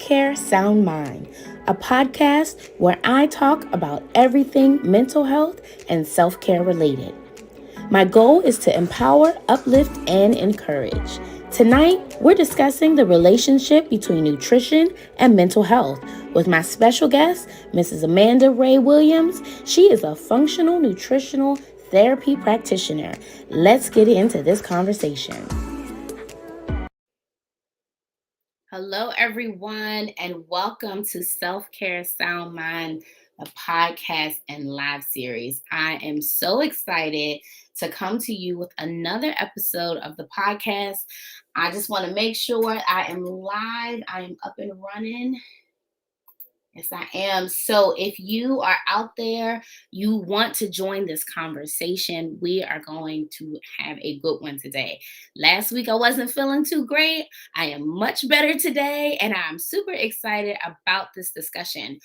Self-Care Sound Mind, a podcast where I talk about everything mental health and self-care related. My goal is to empower, uplift, and encourage. Tonight, we're discussing the relationship between nutrition and mental health with my special guest, Mrs. Amanda Rae Williams. She is a functional nutritional therapy practitioner. Let's get into this conversation. Hello, everyone, and welcome to Self-Care Sound Mind, a podcast and live series. I am so excited to come to you with another episode of the podcast. I just want to make sure I am live. I am up and running. Yes, I am. So if you are out there, you want to join this conversation, we are going to have a good one today. Last week, I wasn't feeling too great. I am much better today, and I'm super excited about this discussion.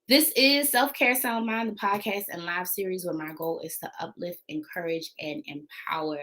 This is Self-Care Sound Mind, the podcast and live series where my goal is to uplift, encourage, and empower.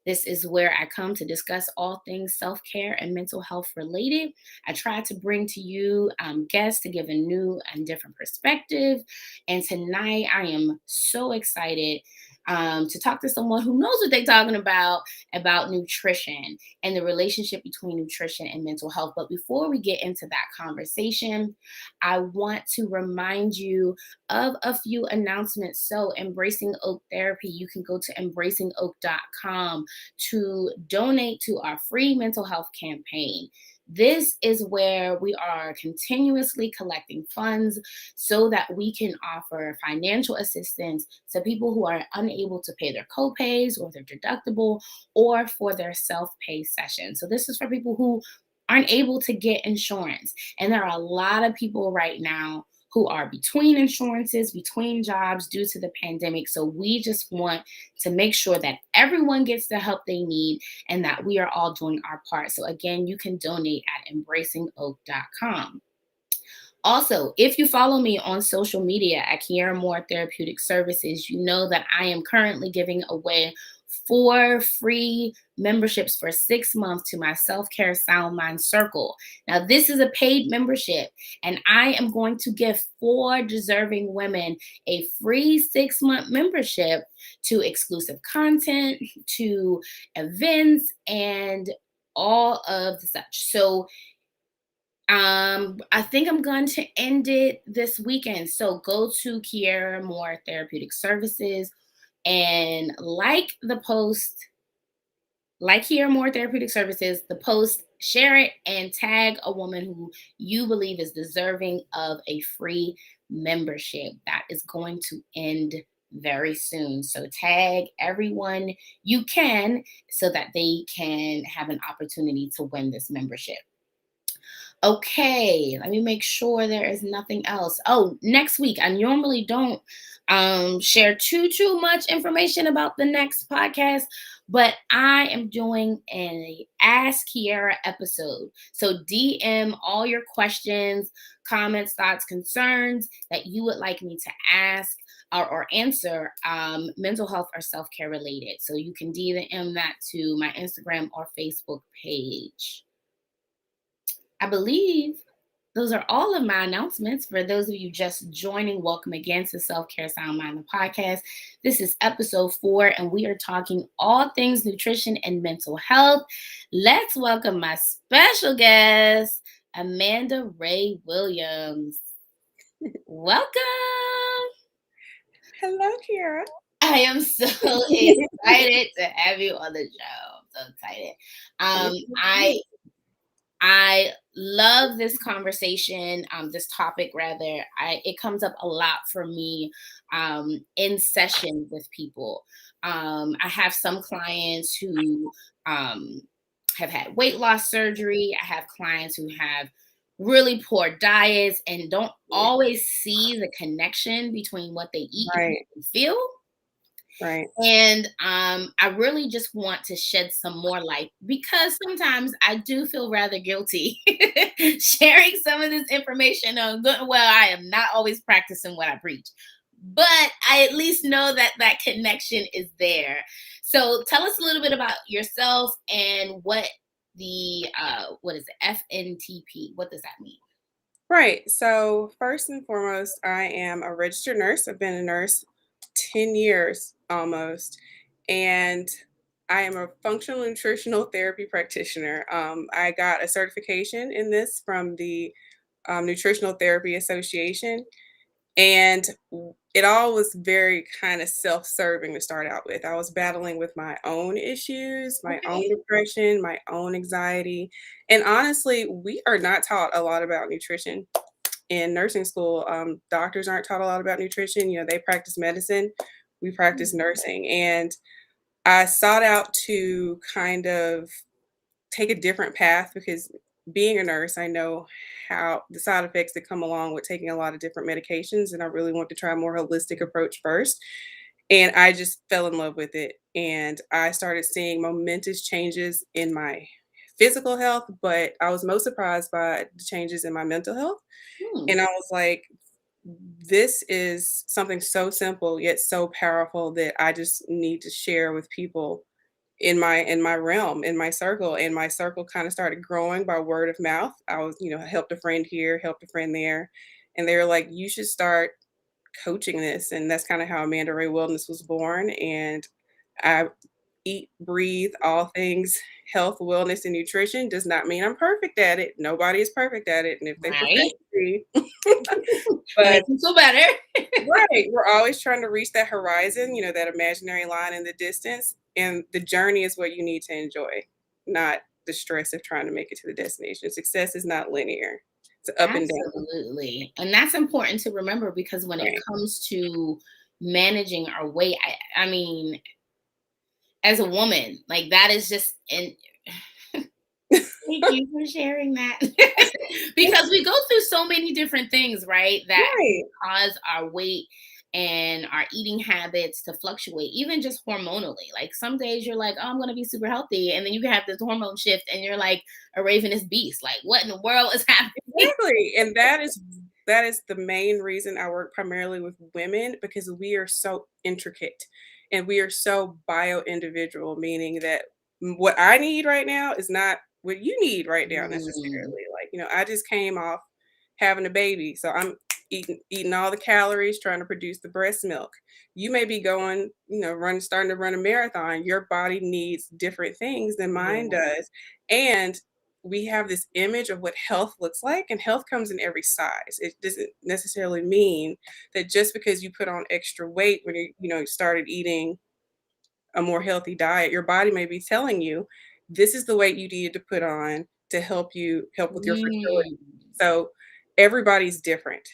This is where I come to discuss all things self-care and mental health related. I try to bring to you guests to give a new and different perspective. And tonight I am so excited to talk to someone who knows what they're talking about nutrition and the relationship between nutrition and mental health. But before we get into that conversation, I want to remind you of a few announcements. So Embracing Oak Therapy, you can go to embracingoak.com to donate to our free mental health campaign. This is where we are continuously collecting funds so that we can offer financial assistance to people who are unable to pay their copays or their deductible or for their self-pay session. So this is for people who aren't able to get insurance. And there are a lot of people right now who are between insurances, between jobs due to the pandemic. So we just want to make sure that everyone gets the help they need and that we are all doing our part. So again, you can donate at embracingoak.com. Also, if you follow me on social media at Kiera Moore Therapeutic Services, you know that I am currently giving away 4 free memberships for 6 months to my Self-Care Sound Mind Circle. Now, this is a paid membership, and I am going to give 4 deserving women a free 6-month membership to exclusive content, to events, and all of the such. So I think I'm going to end it this weekend. So go to Kiera Moore Therapeutic Services and like the post, like Kiera Moore Therapeutic Services, the post, share it, and tag a woman who you believe is deserving of a free membership. That is going to end very soon. So tag everyone you can so that they can have an opportunity to win this membership. Okay, let me make sure there is nothing else. Oh, next week, I normally don't share too much information about the next podcast, but I am doing an Ask Kiera episode. So DM all your questions, comments, thoughts, concerns that you would like me to ask or answer, mental health or self-care related. So you can DM that to my Instagram or Facebook page. I believe those are all of my announcements. For those of you just joining, welcome again to Self-Care Sound Mind, the podcast. This is episode 4, and we are talking all things nutrition and mental health. Let's welcome my special guest, Amanda Rae Williams. Welcome. Hello, Kiera. I am so excited to have you on the show. I'm so excited. I love this conversation, this topic rather. It comes up a lot for me in session with people. I have some clients who have had weight loss surgery. I have clients who have really poor diets and don't always see the connection between what they eat and what they feel. Right. And I really just want to shed some more light because sometimes I do feel rather guilty sharing some of this information on good. Well, I am not always practicing what I preach, but I at least know that that connection is there. So tell us a little bit about yourself and what the what is it? FNTP. What does that mean? Right. So, first and foremost, I am a registered nurse. I've been a nurse 10 years almost. And I am a functional nutritional therapy practitioner. I got a certification in this from the Nutritional Therapy Association. And it all was very kind of self-serving to start out with. I was battling with my own issues, my own Okay. depression, my own anxiety. And honestly, we are not taught a lot about nutrition in nursing school. Doctors aren't taught a lot about nutrition. They practice medicine, we practice nursing. And I sought out to kind of take a different path because being a nurse, I know how the side effects that come along with taking a lot of different medications. And I really want to try a more holistic approach first. And I just fell in love with it. And I started seeing momentous changes in my physical health, but I was most surprised by the changes in my mental health. Hmm. And I was like, this is something so simple yet so powerful that I just need to share with people in my realm, in my circle. And my circle kind of started growing by word of mouth. I was, helped a friend here, helped a friend there. And they were like, you should start coaching this. And that's kind of how Amanda Rae Wellness was born. And I eat, breathe all things health, wellness, and nutrition. Does not mean I'm perfect at it. Nobody is perfect at it. And if they profess Right. to be, That but makes me feel better. right, we're always trying to reach that horizon, that imaginary line in the distance. And the journey is what you need to enjoy, not the stress of trying to make it to the destination. Success is not linear, it's up and down. Absolutely. And that's important to remember because when it Right. comes to managing our weight, I mean, as a woman, like that is just and thank you for sharing that. Because we go through so many different things, right? That Right. cause our weight and our eating habits to fluctuate, even just hormonally. Like some days you're like, oh, I'm gonna be super healthy, and then you have this hormone shift and you're like a ravenous beast. Like, what in the world is happening? Exactly, and that is the main reason I work primarily with women, because we are so intricate and we are so bio individual, meaning that what I need right now is not what you need right now Mm, necessarily. Like, I just came off having a baby, so I'm eating all the calories, trying to produce the breast milk. You may be going, starting to run a marathon. Your body needs different things than mine yeah. does. And we have this image of what health looks like, and health comes in every size. It doesn't necessarily mean that just because you put on extra weight when you started eating a more healthy diet, your body may be telling you this is the weight you needed to put on to help with your fertility. Mm. So everybody's different.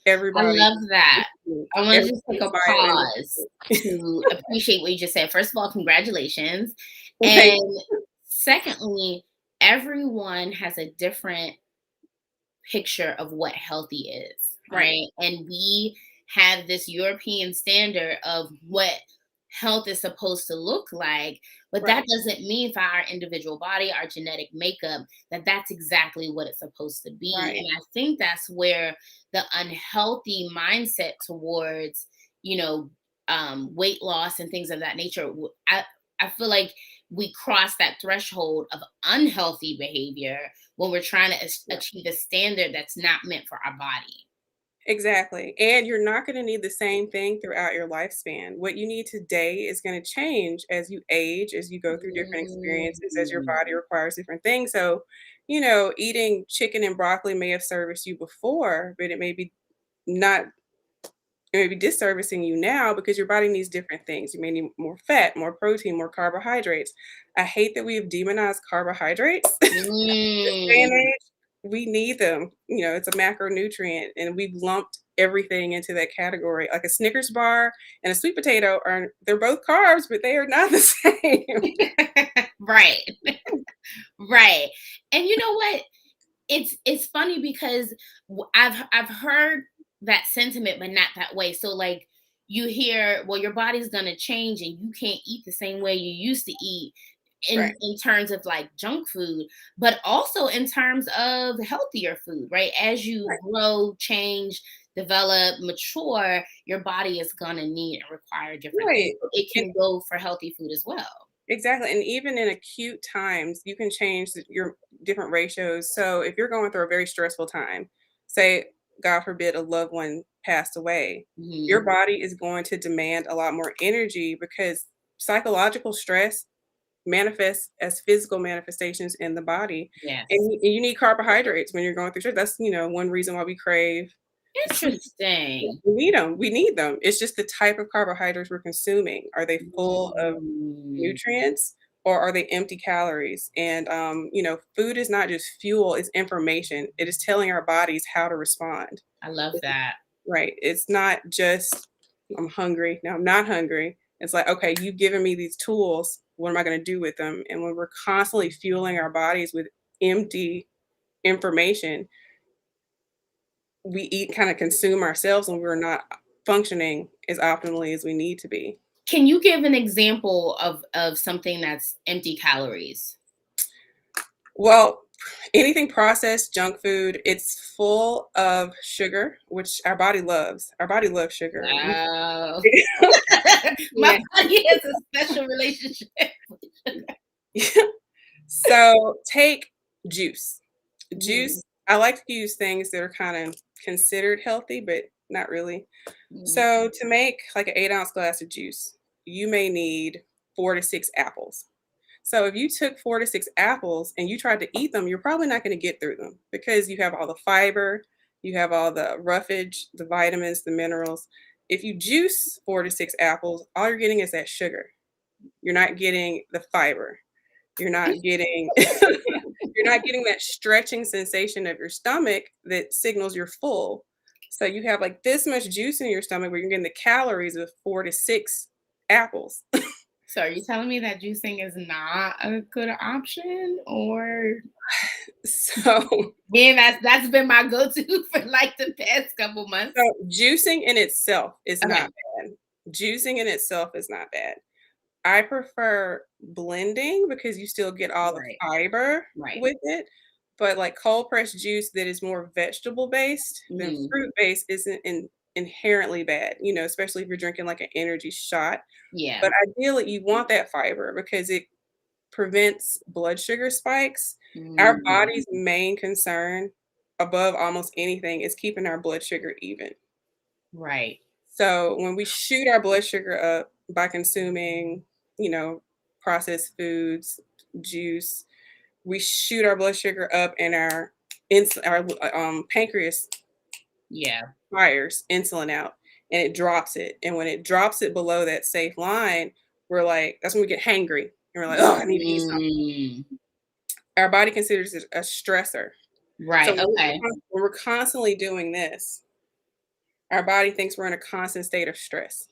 I Everybody love is that. unique. I want to just take Everybody's a bio pause individual. to appreciate what you just said. First of all, congratulations. Thank And secondly, everyone has a different picture of what healthy is, right, right? And we have this European standard of what health is supposed to look like, but that right, doesn't mean for our individual body, our genetic makeup, that that's exactly what it's supposed to be. right. And I think that's where the unhealthy mindset towards, you know, weight loss and things of that nature, I feel like we cross that threshold of unhealthy behavior when we're trying to Yeah. achieve a standard that's not meant for our body. Exactly. And you're not going to need the same thing throughout your lifespan. What you need today is going to change as you age, as you go through different experiences, as your Mm. body requires different things. So, eating chicken and broccoli may have serviced you before, but not it may be disservicing you now because your body needs different things. You may need more fat, more protein, more carbohydrates. I hate that we have demonized carbohydrates. This day and Mm. age, we need them. It's a macronutrient, and we've lumped everything into that category. Like a Snickers bar and a sweet potato they're both carbs, but they are not the same. Right. Right. And you know what? It's funny because I've heard that sentiment, but not that way. So like you hear, well, your body's gonna change and you can't eat the same way you used to eat Right. in terms of like junk food, but also in terms of healthier food, right? As you Right. grow, change, develop, mature, your body is gonna need and require different things. Right. So it And can go for healthy food as well. Exactly, and even in acute times, you can change your different ratios. So if you're going through a very stressful time, say, God forbid, a loved one passed away, your Hmm. body is going to demand a lot more energy because psychological stress manifests as physical manifestations in the body, Yes. and you need carbohydrates when you're going through stress. That's one reason why we crave sweet. Yeah, Interesting. we need them. We need them. It's just the type of carbohydrates we're consuming. Are they full of Mm, nutrients or are they empty calories? And food is not just fuel, it's information. It is telling our bodies how to respond. I love It's that. right. It's not just I'm hungry. Now I'm not hungry. It's like, okay, you've given me these tools. What am I going to do with them? And when we're constantly fueling our bodies with empty information, we eat kind of consume ourselves and we're not functioning as optimally as we need to be. Can you give an example of something that's empty calories? Well, anything processed, junk food, it's full of sugar, which our body loves. Our body loves sugar. We Wow. My can't. body has a special relationship. So take juice. Mhm, Juice, I like to use things that are kind of considered healthy, but not really. mhm. So to make like an 8-ounce glass of juice, you may need 4 to 6 apples. So if you took 4 to 6 apples and you tried to eat them, you're probably not going to get through them because you have all the fiber, you have all the roughage, the vitamins, the minerals. If you juice 4 to 6 apples, all you're getting is that sugar. You're not getting the fiber. You're not getting you're not getting that stretching sensation of your stomach that signals you're full. So you have like this much juice in your stomach where you're getting the calories of 4 to 6 apples. So are you telling me that juicing is not a good option? Or So yeah, that's been my go-to for like the past couple months. So juicing in itself is Okay. not bad. Juicing in itself is not bad. I prefer blending because you still get all the Right. fiber Right. with it. But like cold pressed juice that is more vegetable based than Mhm. fruit based isn't inherently bad, especially if you're drinking like an energy shot. Yeah. But ideally, you want that fiber because it prevents blood sugar spikes. Our Mm, body's main concern above almost anything is keeping our blood sugar even. right. So when we shoot our blood sugar up by consuming, you know, processed foods, juice, we shoot our blood sugar up and our pancreas Yeah. fires insulin out and it drops it. And when it drops it below that safe line, we're like, that's when we get hangry. And we're like, oh, I need to eat something. Mm, Our body considers it a stressor. So right. Okay. when we're constantly doing this, our body thinks we're in a constant state of stress.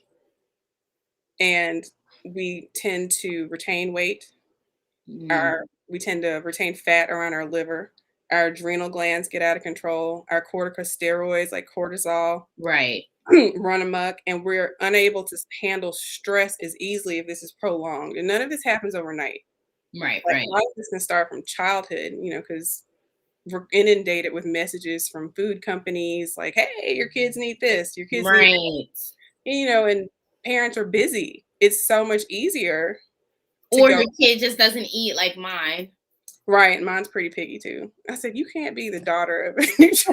And we tend to retain weight. Mm, We tend to retain fat around our liver. Our adrenal glands get out of control. Our corticosteroids like cortisol right. run amok, and we're unable to handle stress as easily if this is prolonged. And none of this happens overnight. Right. Like Right. a lot of this can start from childhood, because we're inundated with messages from food companies like, "Hey, your kids need this. Your kids need," Right. and parents are busy. It's so much easier to Or go. your kid just doesn't eat like mine. Right, mine's pretty picky too. I said, "You can't be the daughter of a nutrition.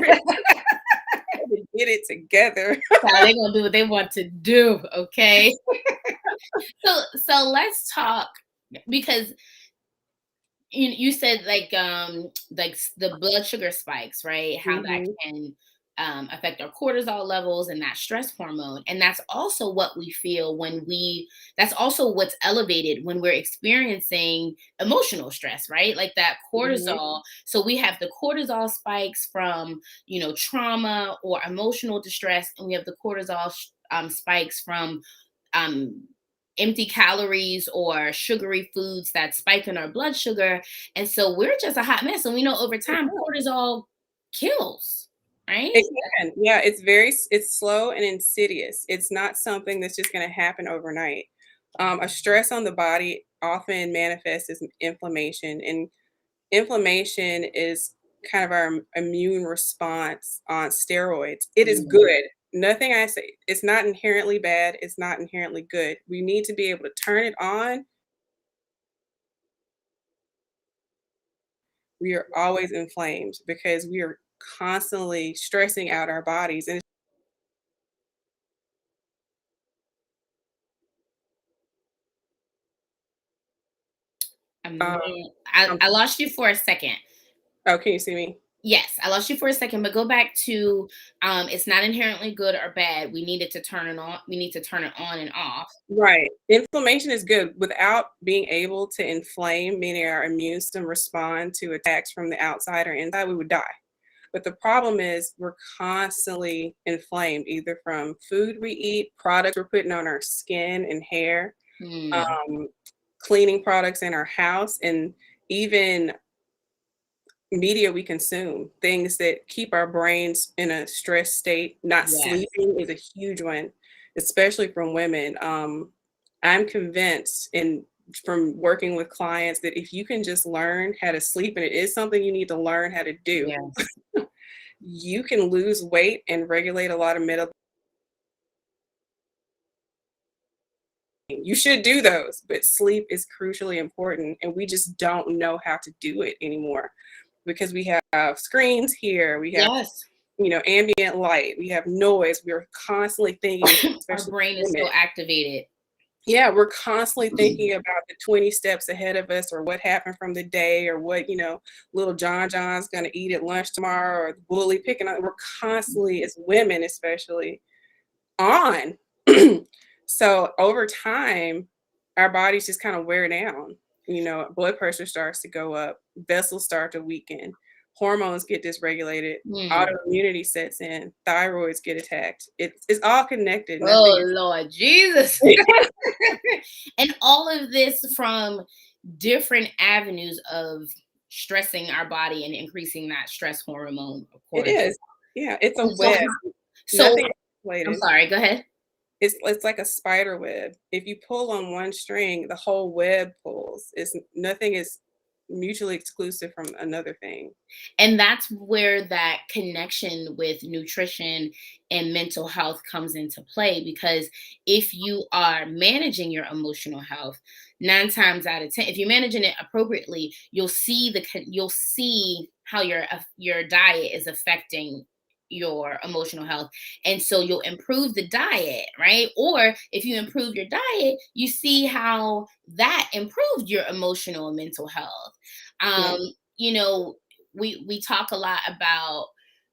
Get it together." Child, they gonna do what they want to do, okay? So let's talk, because you said the blood sugar spikes, right? How that Mhm, can affect our cortisol levels and that stress hormone, and that's also what we feel when that's also what's elevated when we're experiencing emotional stress, right? Like that mhm, cortisol. So we have the cortisol spikes from trauma or emotional distress, and we have the cortisol spikes from um empty calories or sugary foods that spike in our blood sugar. And so we're just a hot mess. And we know over time cortisol kills, right? it can. Yeah, it's slow and insidious. It's not something that's just gonna happen overnight. A stress on the body often manifests as inflammation, and inflammation is kind of our immune response on steroids. It is Mhm. good. Nothing I say, it's not inherently bad, it's not inherently good. We need to be able to turn it on We are always inflamed because we are constantly stressing out our bodies. And um, um, I lost you for a second. oh, can you see me? Yes, I lost you for a second, but go back to it's not inherently good or bad. We needed to turn it on. We need to turn it on and off. Right. Inflammation is good. Without being able to inflame, meaning our immune system respond to attacks from the outside or inside, we would die. But the problem is we're constantly inflamed, either from food we eat, products we're putting on our skin and hair, Hmm. um, cleaning products in our house, and even media we consume, things that keep our brains in a stress state. Not Yes. sleeping is a huge one, especially from women. I'm convinced, and from working with clients, that if you can just learn how to sleep, and it is something you need to learn how to do, Yes. you can lose weight and regulate a lot of metabolic. You should do those, but sleep is crucially important, and we just don't know how to do it anymore because we have screens here, we have, Yes. ambient light, we have noise, we're constantly thinking, Our especially brain is women. so activated. Yeah, we're constantly thinking about the 20 steps ahead of us, or what happened from the day, or what, little John John's gonna eat at lunch tomorrow, or the bully picking on. We're constantly, as women especially, on. So over time, our bodies just kind of wear down. Blood pressure starts to go up, vessels start to weaken, hormones get dysregulated, Hmm. autoimmunity sets in, thyroids get attacked. It's all connected. Nothing Oh is. Lord Jesus. And all of this from different avenues of stressing our body and increasing that stress hormone, of It course. is. Yeah, it's a And so, web. so Nothing is I'm isolated. sorry. Go ahead. It's like a spider web. If you pull on one string, the whole web pulls. It's nothing is mutually exclusive from another thing. And that's where that connection with nutrition and mental health comes into play, because if you are managing your emotional health, 9 times out of 10, if you're managing it appropriately, you'll see how your diet is affecting your emotional health, and so you'll improve the diet, right? Or if you improve your diet, you see how that improved your emotional and mental health. Yeah. um you know, we talk a lot about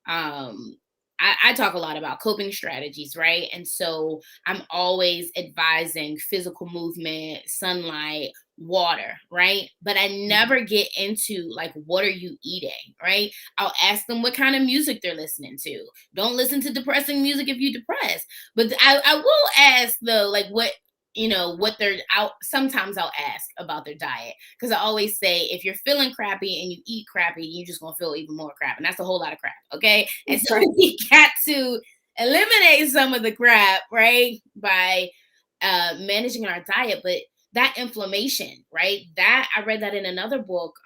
um I talk a lot about coping strategies, right? And so I'm always advising physical movement, sunlight, water, right? But I never get into like, what are you eating, right? I'll ask them what kind of music they're listening to. Don't listen to depressing music if you're depressed. But I will ask the like what they're out. Sometimes I'll ask about their diet, because I always say, if you're feeling crappy and you eat crappy, you're just gonna feel even more crap, and that's a whole lot of crap. Okay, and so Right. we got to eliminate some of the crap, right, by managing our diet. But that inflammation, right? That I read that in another book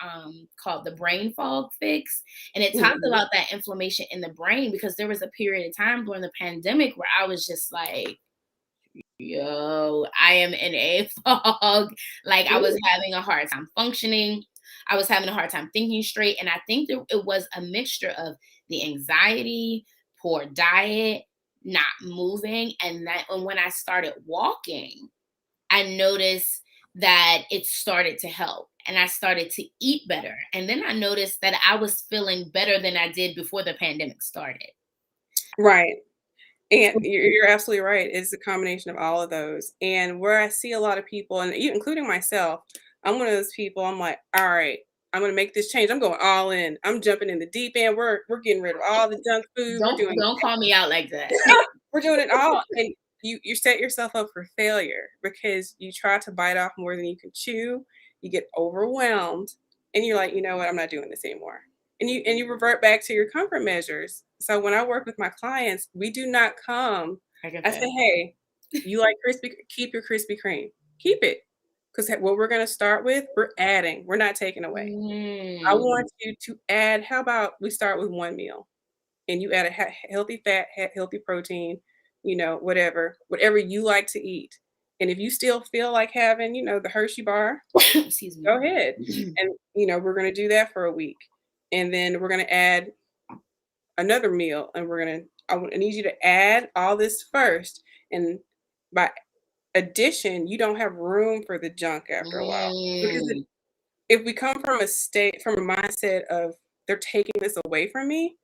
called The Brain Fog Fix, and it talked Mhm. about that inflammation in the brain, because there was a period of time during the pandemic where I was just like, yo, I am in a fog. Like, I was Mm. having a hard time functioning. I was having a hard time thinking straight. And I think that it was a mixture of the anxiety, poor diet, not moving. And when I started walking, I noticed that it started to help. And I started to eat better. And then I noticed that I was feeling better than I did before the pandemic started. Right. And you're absolutely right. It's a combination of all of those. And where I see a lot of people, and including myself, I'm one of those people. I'm like, all right, I'm gonna make this change. I'm going all in. I'm jumping in the deep end. We're getting rid of all the junk food. We're doing Don't call me out like that. we're doing it all. And you set yourself up for failure because you try to bite off more than you can chew. You get overwhelmed, and you're like, you know what, I'm not doing this anymore. And you revert back to your comfort measures. So when I work with my clients, we do not come. I get I that. say, hey, you like crispy, keep your Krispy Kreme. Keep it. Because what we're gonna start with, we're adding, we're not taking away. I Mm. want you to add, how about we start with one meal? And you add a healthy fat, healthy protein, whatever you like to eat. And if you still feel like having, the Hershey bar, Excuse me. go ahead. And, we're going to do that for a week. And then we're going to add another meal, and I need you to add all this first. And by addition, you don't have room for the junk after a while. Because Mm. if we come from a mindset of they're taking this away from me,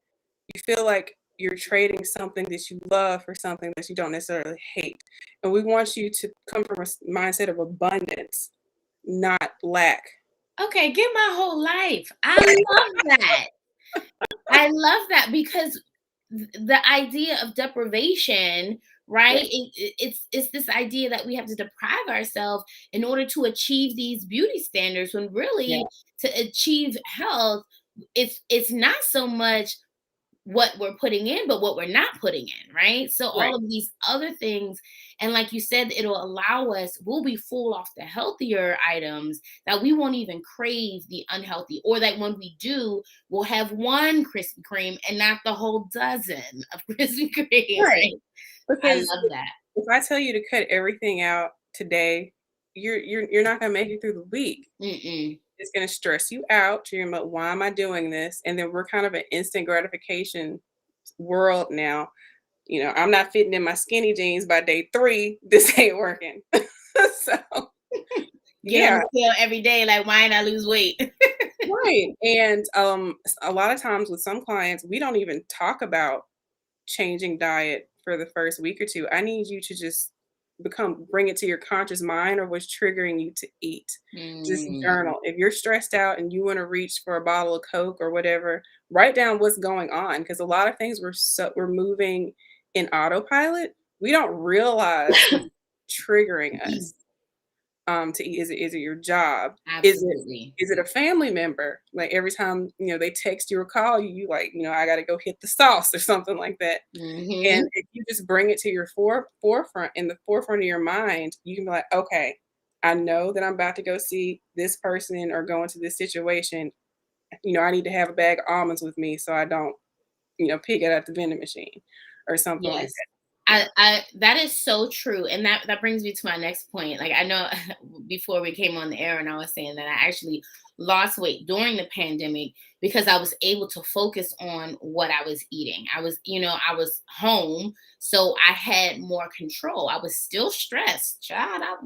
you feel like you're trading something that you love for something that you don't necessarily hate. And we want you to come from a mindset of abundance, not lack. Okay, get my whole life. I love that. I love that because the idea of deprivation, right? Right. It's this idea that we have to deprive ourselves in order to achieve these beauty standards, when Yeah. really to achieve health, it's not so much what we're putting in, but what we're not putting in, right? So all Right. of these other things, and like you said, it'll allow us, we'll be full off the healthier items that we won't even crave the unhealthy, or that when we do, we'll have one Krispy Kreme and not the whole dozen of Krispy Kremes, Right. right? I Because love that. if I tell you to cut everything out today, you're not gonna make it through the week. Mm-mm. It's gonna stress you out. You're gonna be like, why am I doing this? And then we're kind of an instant gratification world now. I'm not fitting in my skinny jeans by day 3. This ain't working. So Get on yeah, the scale every day, like, why didn't I lose weight? right. And a lot of times with some clients, we don't even talk about changing diet for the first week or two. I need you to just bring it to your conscious mind or what's triggering you to eat. Just Mm. journal. If you're stressed out and you want to reach for a bottle of Coke or whatever, write down what's going on, because a lot of things we're moving in autopilot. We don't realize what's triggering us to eat. Is it your job? Is it Absolutely. is it a family member? Like every time, they text you or call you, you like, I gotta go hit the sauce or something like that. Hmm. And if you just bring it to your forefront, in the forefront of your mind, you can be like, okay, I know that I'm about to go see this person or go into this situation. I need to have a bag of almonds with me so I don't, pick it at the vending machine or something like Yes. that. Yeah. I that is so true. And that brings me to my next point. Like, I know before we came on the air and I was saying that I actually lost weight during the pandemic because I was able to focus on what I was eating. I was home, so I had more control. I was still stressed. Child, I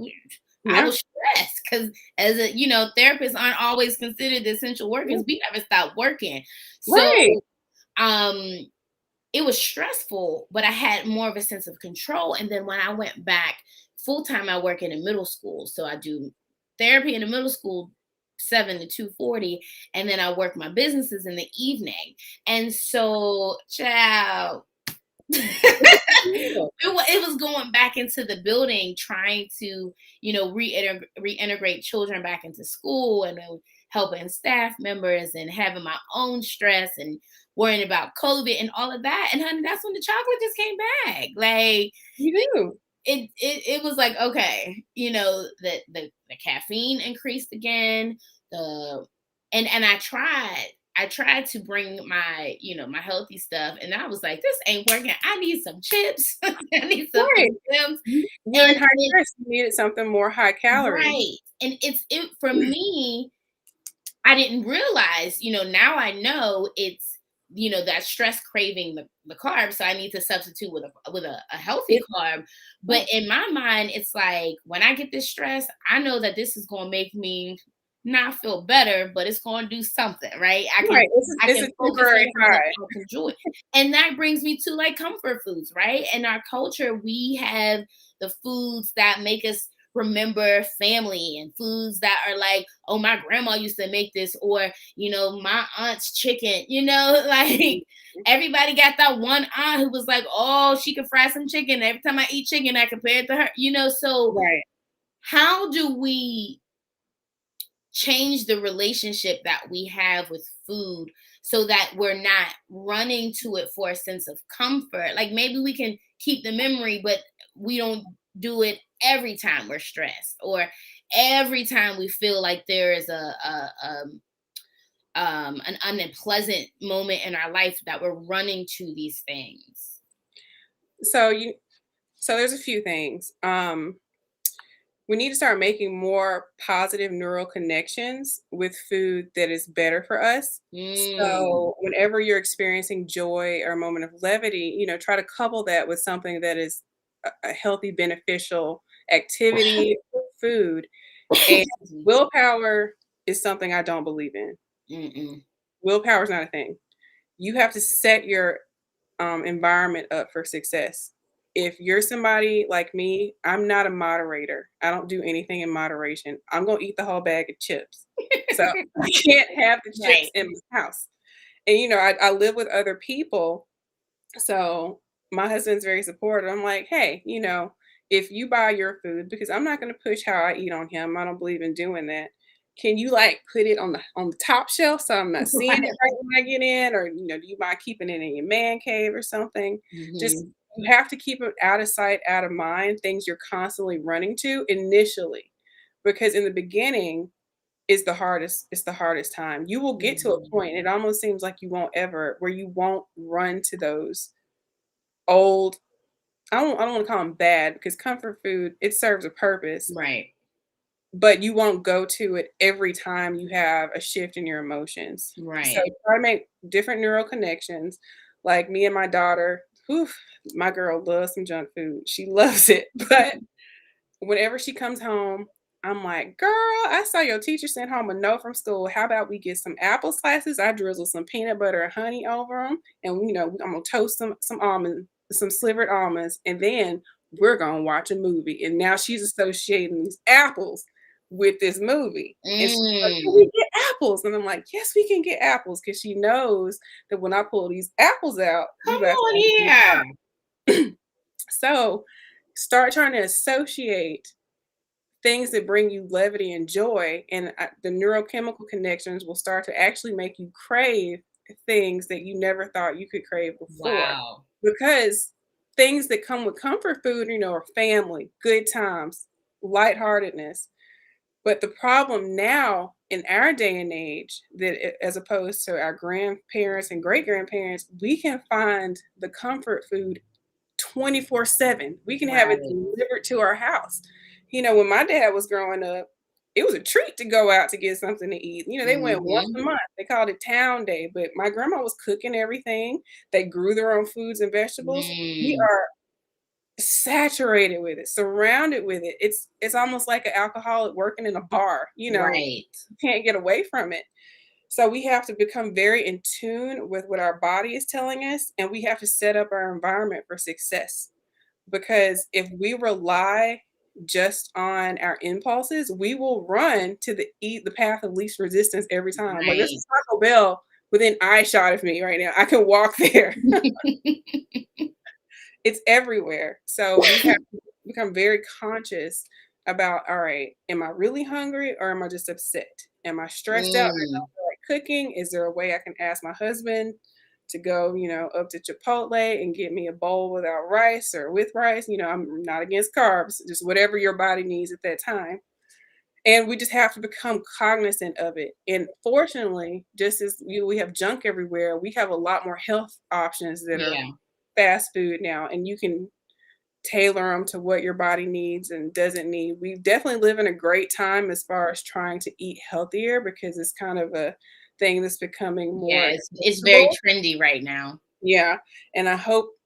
Yeah. was stressed because as therapists aren't always considered the essential Yeah. workers. We never stopped working. Right. So um it was stressful, but I had more of a sense of control. And then when I went back full time, I work in a middle school. So I do therapy in the middle school, 7 to 2:40, and then I work my businesses in the evening. And so, child, Yeah. it was going back into the building, trying to, reintegrate children back into school, and then helping staff members and having my own stress and worrying about COVID and all of that. And honey, that's when the chocolate just came back. Like, You do. it was like, okay, the caffeine increased again, the and I tried to bring my, my healthy stuff, and I was like, this ain't working. I need some chips. I need some Right. M&Ms. You're in And high stress. You needed something more high calorie. right. And it for me, I didn't realize, now I know it's, that stress craving the carbs. So I need to substitute with a healthy It, carb. yeah. But in my mind, it's like when I get this stress, I know that this is going to make me not feel better, but it's going to do something, right? I can Right. I It's can a focus on temporary something high. that I can enjoy. And that brings me to like comfort foods, right? In our culture, we have the foods that make us remember family, and foods that are like, oh, my grandma used to make this, or my aunt's chicken, like everybody got that one aunt who was like, oh, she could fry some chicken. Every time I eat chicken, I compare it to her, so Right. how do we change the relationship that we have with food so that we're not running to it for a sense of comfort? Like, maybe we can keep the memory, but we don't do it every time we're stressed, or every time we feel like there is an unpleasant moment in our life that we're running to these things. So so there's a few things. we need to start making more positive neural connections with food that is better for us. Mm. So whenever you're experiencing joy or a moment of levity, try to couple that with something that is a healthy, beneficial activity or food. And Excuse me. willpower is something I don't believe in. Mm-mm. Willpower is not a thing. You have to set your environment up for success. If you're somebody like me, I'm not a moderator. I don't do anything in moderation. I'm gonna eat the whole bag of chips. So I can't have the chips Right. in my house. And I live with other people, so my husband's very supportive. I'm like, hey, if you buy your food, because I'm not gonna push how I eat on him. I don't believe in doing that. Can you like put it on the top shelf so I'm not seeing it Right. right when I get in? Or do you mind keeping it in your man cave or something? Just Hmm. you have to keep it out of sight, out of mind, things you're constantly running to initially. Because in the beginning is it's the hardest time. You will get to a Hmm. point, it almost seems like you won't run to those old I don't wanna call them bad because comfort food, it serves a purpose, Right. but you won't go to it every time you have a shift in your emotions. So Right. try to make different neural connections. Like me and my daughter, whew, my girl loves some junk food. She loves it, but whenever she comes home, I'm like, "Girl, I saw your teacher sent home a note from school. How about we get some apple slices? I drizzle some peanut butter and honey over them, and I'm gonna toast some almonds, some slivered almonds, and then we're gonna watch a movie." And now she's associating these apples with this movie, and she's like, "Can Mm. we get apples?" And I'm like, "Yes, we can get apples," because she knows that when I pull these apples out, Come you about to on have a good here. time. So start trying to associate things that bring you levity and joy, and the neurochemical connections will start to actually make you crave things that you never thought you could crave before. Wow. Because things that come with comfort food, are family, good times, lightheartedness. But the problem now in our day and age, as opposed to our grandparents and great grandparents, we can find the comfort food 24/7. We can have it Right. delivered to our house. When my dad was growing up, it was a treat to go out to get something to eat. They went once Hmm. a month. They called it town day, but my grandma was cooking everything. They grew their own foods and vegetables. We Mm. are saturated with it, surrounded with it. It's almost like an alcoholic working in a bar. Right. You can't get away from it. So we have to become very in tune with what our body is telling us, and we have to set up our environment for success. Because if we rely just on our impulses, we will run to the path of least resistance every time. Like there's Right. a Taco Bell within eyeshot of me right now. I can walk there. It's everywhere. So we have to become very conscious about, all right, am I really hungry or am I just upset? Am I stressed out and I Mm. don't feel like cooking? Is there a way I can ask my husband to go, up to Chipotle and get me a bowl without rice or with rice? I'm not against carbs, just whatever your body needs at that time. And we just have to become cognizant of it. And fortunately, just as we have junk everywhere, we have a lot more health options that are Yeah. fast food now, and you can tailor them to what your body needs and doesn't need. We definitely live in a great time as far as trying to eat healthier because it's kind of a thing that's becoming Yeah. more It's very acceptable. trendy right now. Yeah, and I hope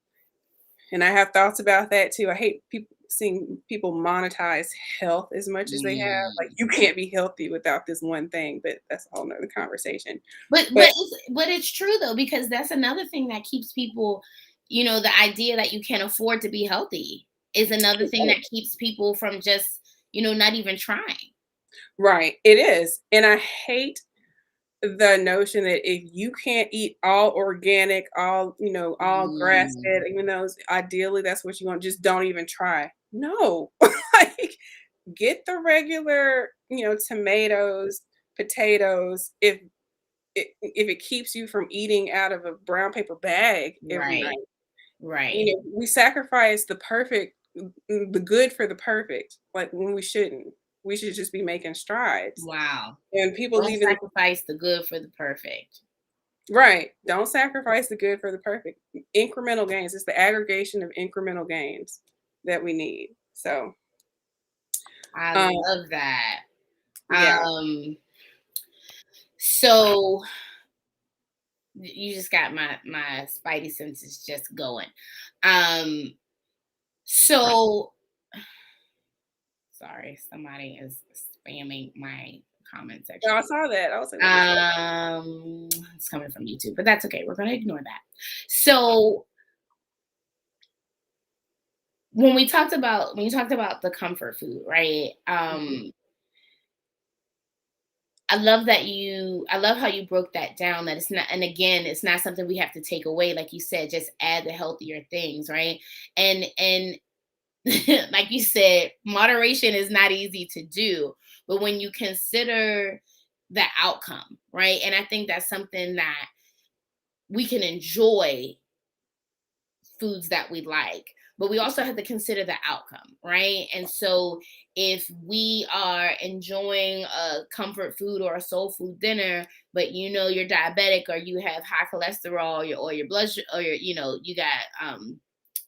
and I have thoughts about that too. I hate seeing people monetize health as much as they have. Like, Mm. you can't be healthy without this one thing, but that's a whole nother conversation. But But it's true though, because that's another thing that keeps people, the idea that you can't afford to be healthy is another thing that keeps people from just, not even trying. right, it is. And I hate the notion that if you can't eat all organic, all grass Mm. fed, even though ideally that's what you want, just don't even try. No, like get the regular, tomatoes, potatoes. If it keeps you from eating out of a brown paper bag every Right. night, Right. we sacrifice the good for the perfect, like when we shouldn't. We should just be making strides. Wow. And people Don't leaving. sacrifice the good for the perfect. Right. Don't sacrifice the good for the perfect. Incremental gains. It's the aggregation of incremental gains that we need. So I Um, love that. yeah. So you just got my spidey senses just going. Um, so sorry, somebody is spamming my comment Yeah, section. I saw that. I was like, what is that? It's coming from YouTube, but that's okay. We're gonna ignore that. So when you talked about the comfort food, right? Mhm. I love how you broke that down, that it's not, and again, it's not something we have to take away. Like you said, just add the healthier things, right? And like you said, moderation is not easy to do, but when you consider the outcome, right? And I think that's something that we can enjoy foods that we like, but we also have to consider the outcome, right? And so if we are enjoying a comfort food or a soul food dinner, but you know you're diabetic or you have high cholesterol or your blood or your, you got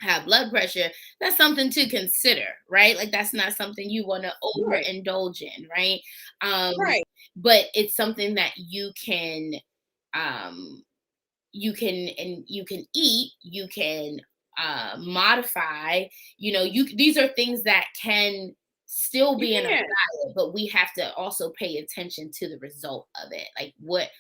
have blood pressure, that's something to consider, right? Like that's not something you want to Right. overindulge in, right? um Right. but it's something that um you can eat, you can modify, these are things that can still You be in our can. diet, but we have to also pay attention to the result of it, like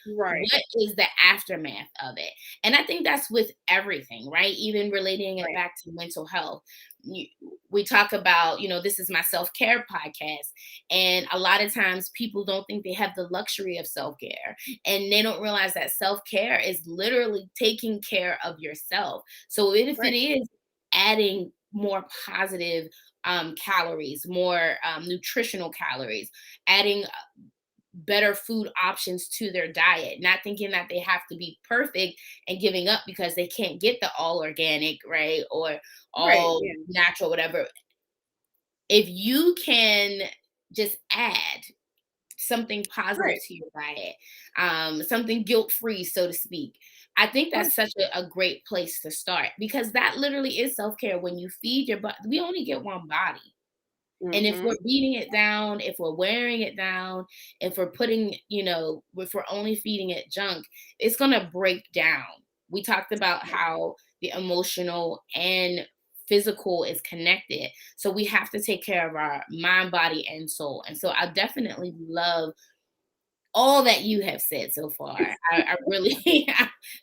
Right. what is the aftermath of it. And I think that's with everything, right? Even relating it Right. back to mental health. You, we talk about, this is my self-care podcast, and a lot of times people don't think they have the luxury of self-care, and they don't realize that self-care is literally taking care of yourself. So if it Right. is adding more positive calories, more nutritional calories, adding better food options to their diet, not thinking that they have to be perfect and giving up because they can't get the all organic, right? Or Right. all Yeah. natural, whatever. If you can just add something positive Right. to your diet, something guilt free, so to speak. I think Right. that's such a great place to start, because that literally is self care. When you feed your body, we only get one body. And if Mm-hmm. we're beating it down, if we're wearing it down, if we're putting, if we're only feeding it junk, it's going to break down. We talked about how the emotional and physical is connected. So we have to take care of our mind, body, and soul. And so I definitely love all that you have said so far. I really,